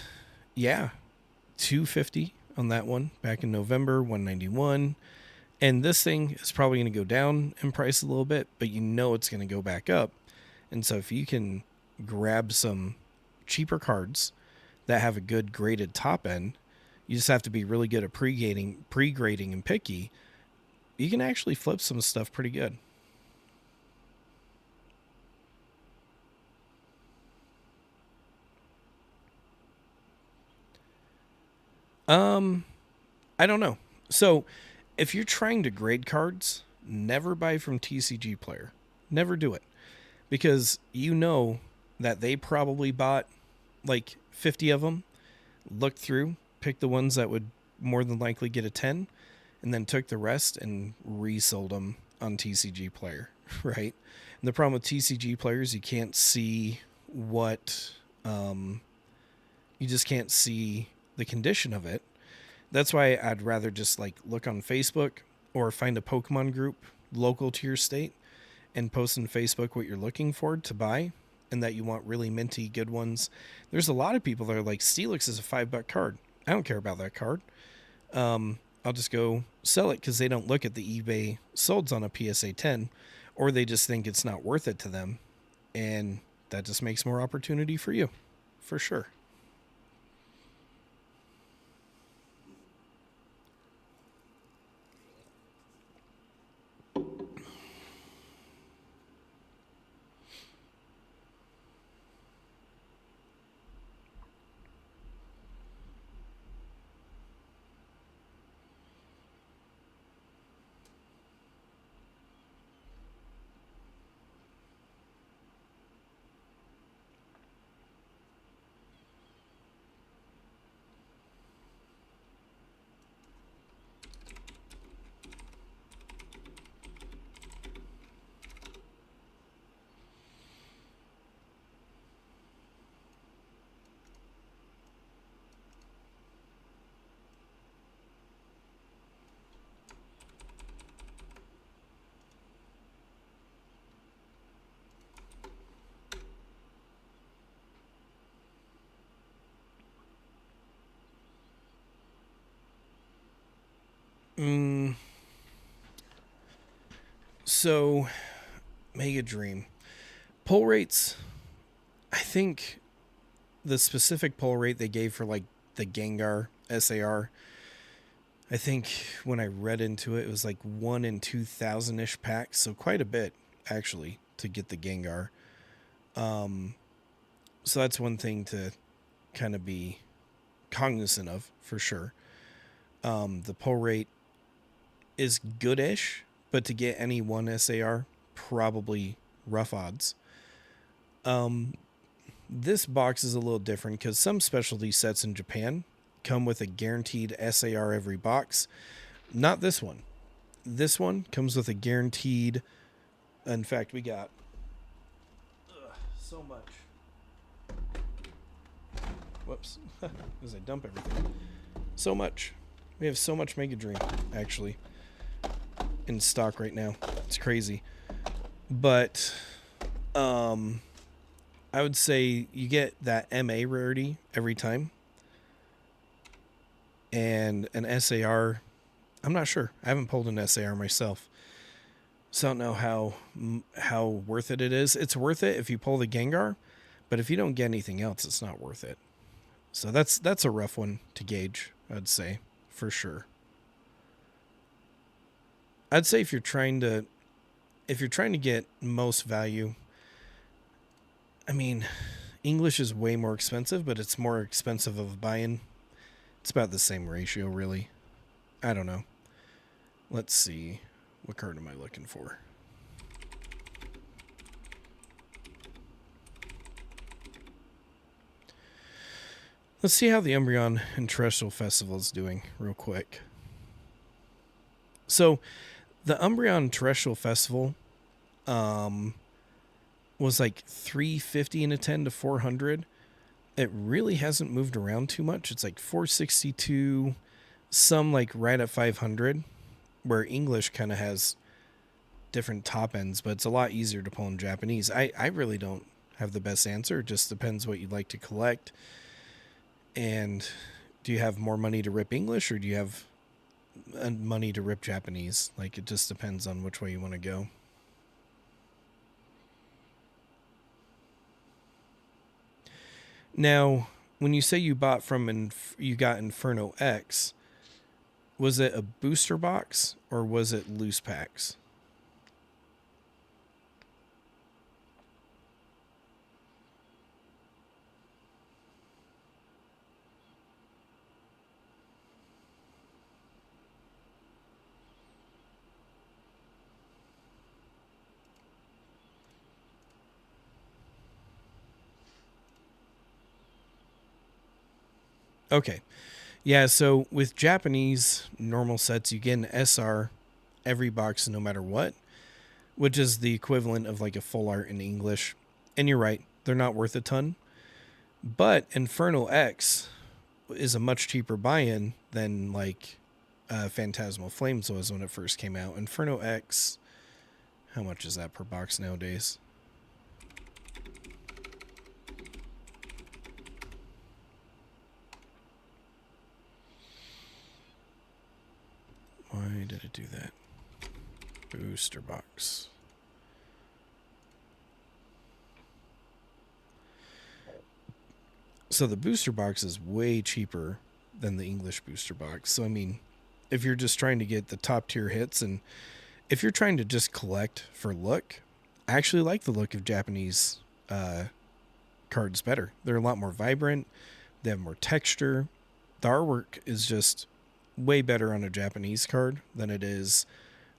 yeah, $250 on that one back in November, $191. And this thing is probably going to go down in price a little bit, but you know it's going to go back up. And so if you can grab some cheaper cards that have a good graded top end, you just have to be really good at pre-grading and picky. You can actually flip some stuff pretty good. I don't know. So, if you're trying to grade cards, never buy from TCG Player. Never do it. Because you know that they probably bought like 50 of them, looked through, picked the ones that would more than likely get a 10, and then took the rest and resold them on TCG Player, right? And the problem with TCG Players, you can't see what, you just can't see the condition of it. That's why I'd rather just like look on Facebook or find a Pokemon group local to your state and post on Facebook what you're looking for to buy and that you want really minty good ones. There's a lot of people that are like, Steelix is a $5 card. I don't care about that card. I'll just go sell it because they don't look at the eBay solds on a PSA 10, or they just think it's not worth it to them. And that just makes more opportunity for you, for sure. So, Mega Dream. Pull rates, I think the specific pull rate they gave for like the Gengar SAR, I think when I read into it, it was like 1 in 2,000 ish packs. So quite a bit actually to get the Gengar. So that's one thing to kind of be cognizant of for sure. The pull rate is goodish, but to get any one SAR, probably rough odds. This box is a little different because some specialty sets in Japan come with a guaranteed SAR every box. Not this one. This one comes with a guaranteed. In fact, we got so much. Whoops. As I dump everything. So much. We have so much Mega Dream, actually, in stock right now. It's crazy. But I would say you get that MA rarity every time. and an SAR. I'm not sure. I haven't pulled an SAR myself, so I don't know how worth it is. It's worth it if you pull the Gengar, but if you don't get anything else, it's not worth it. So that's a rough one to gauge, I'd say, for sure. I'd say if you're trying to get most value, I mean, English is way more expensive, but it's more expensive of a buy-in. It's about the same ratio, really. I don't know. Let's see. What card am I looking for? Let's see how the Umbreon and Terrestrial Festival is doing real quick. So, the Umbreon Terrestrial Festival was like 350 in a 10 to 400. It really hasn't moved around too much. It's like 462, some like right at 500, where English kind of has different top ends, but it's a lot easier to pull in Japanese. I really don't have the best answer. It just depends what you'd like to collect. And do you have more money to rip English, or do you have money to rip Japanese? Like, it just depends on which way you want to go. Now, when you say you bought from you got Inferno X, was it a booster box or was it loose packs? Okay. Yeah, so with Japanese normal sets, you get an SR every box no matter what, which is the equivalent of like a full art in English. And you're right, they're not worth a ton. But Inferno X is a much cheaper buy-in than like Phantasmal Flames was when it first came out. Inferno X, how much is that per box nowadays? Why did it do that? Booster box. So the booster box is way cheaper than the English booster box. So, I mean, if you're just trying to get the top tier hits, and if you're trying to just collect for look, I actually like the look of Japanese cards better. They're a lot more vibrant. They have more texture. The artwork is just way better on a Japanese card than it is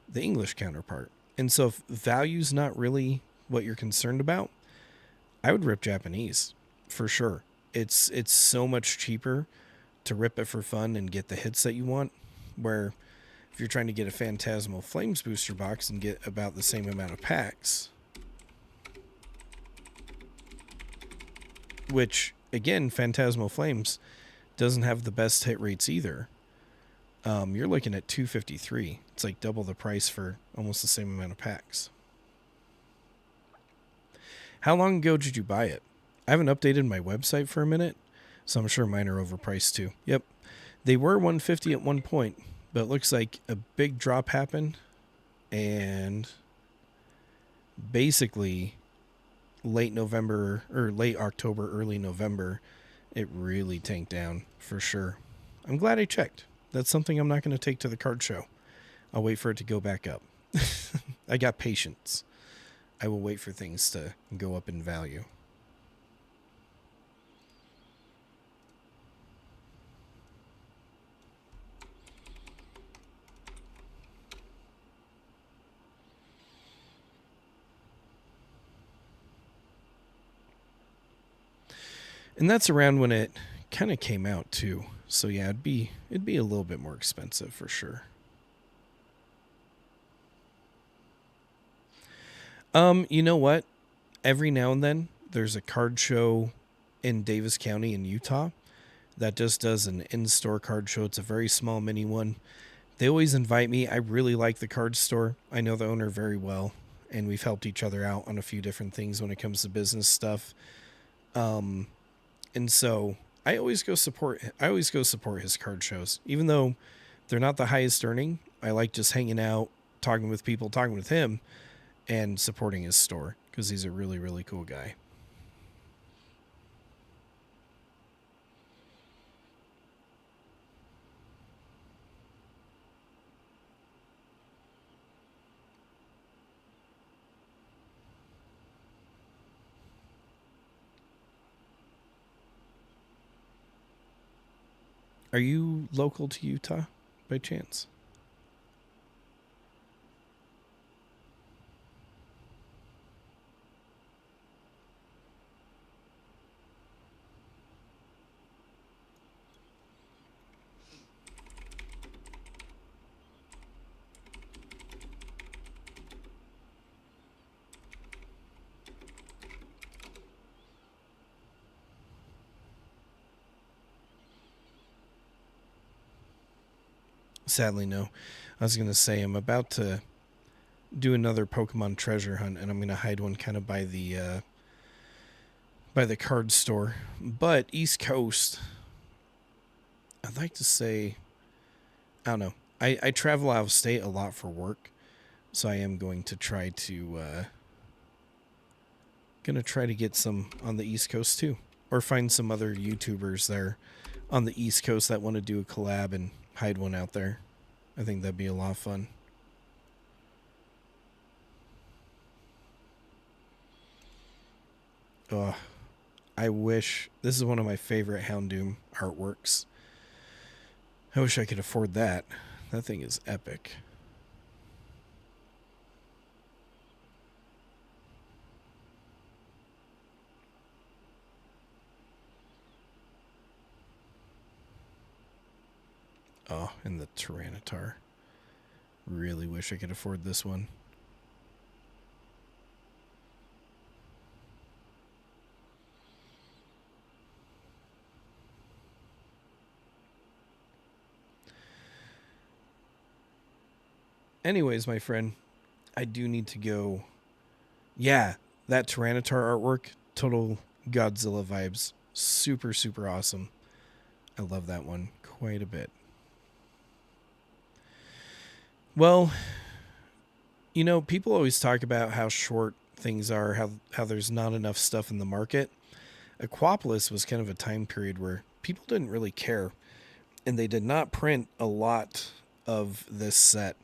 the English counterpart. And so if value's not really what you're concerned about, I would rip Japanese for sure. It's so much cheaper to rip it for fun and get the hits that you want, where if you're trying to get a Phantasmal Flames booster box and get about the same amount of packs, which again, Phantasmal Flames doesn't have the best hit rates either. You're looking at 253. It's like double the price for almost the same amount of packs. How long ago did you buy it? I haven't updated my website for a minute, so I'm sure mine are overpriced too. Yep. They were 150 at one point, but it looks like a big drop happened, and basically late November or late October, early November, it really tanked down for sure. I'm glad I checked. That's something I'm not going to take to the card show. I'll wait for it to go back up. I got patience. I will wait for things to go up in value. And that's around when it kind of came out too. So yeah, it'd be a little bit more expensive for sure. You know what? Every now and then there's a card show in Davis County in Utah that just does an in-store card show. It's a very small mini one. They always invite me. I really like the card store. I know the owner very well, and we've helped each other out on a few different things when it comes to business stuff. And so I always go support his card shows, even though they're not the highest earning. I like just hanging out, talking with people, talking with him, and supporting his store because he's a really, really cool guy. Are you local to Utah by chance? Sadly, no. I was going to say I'm about to do another Pokemon treasure hunt, and I'm going to hide one kind of by the card store. But East Coast, I'd like to say, I don't know. I travel out of state a lot for work, so I am going to try to get some on the East Coast too, or find some other YouTubers there on the East Coast that want to do a collab and hide one out there. I think that'd be a lot of fun. Oh, I wish this is one of my favorite Houndoom artworks. I wish I could afford that. That thing is epic. Oh, and the Tyranitar. Really wish I could afford this one. Anyways, my friend, I do need to go. Yeah, that Tyranitar artwork, total Godzilla vibes. Super, super awesome. I love that one quite a bit. Well, people always talk about how short things are, how there's not enough stuff in the market. Aquapolis was kind of a time period where people didn't really care, and they did not print a lot of this set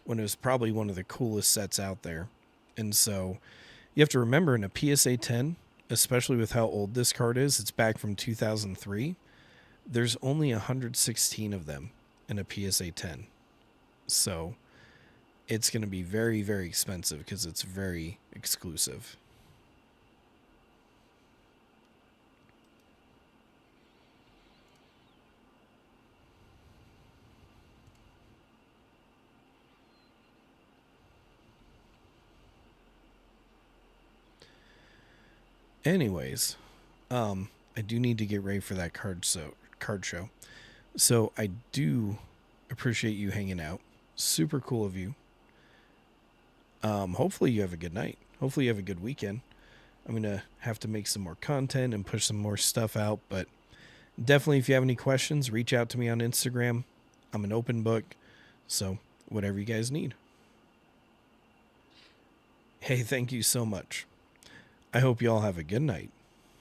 when it was probably one of the coolest sets out there. And so you have to remember, in a PSA 10, especially with how old this card is, it's back from 2003, there's only 116 of them in a PSA 10. So it's going to be very, very expensive because it's very exclusive. Anyways, I do need to get ready for that card show. So I do appreciate you hanging out. Super cool of you. Hopefully you have a good night. Hopefully you have a good weekend. I'm going to have to make some more content and push some more stuff out, but definitely if you have any questions, reach out to me on Instagram. I'm an open book, so whatever you guys need. Hey, thank you so much. I hope you all have a good night.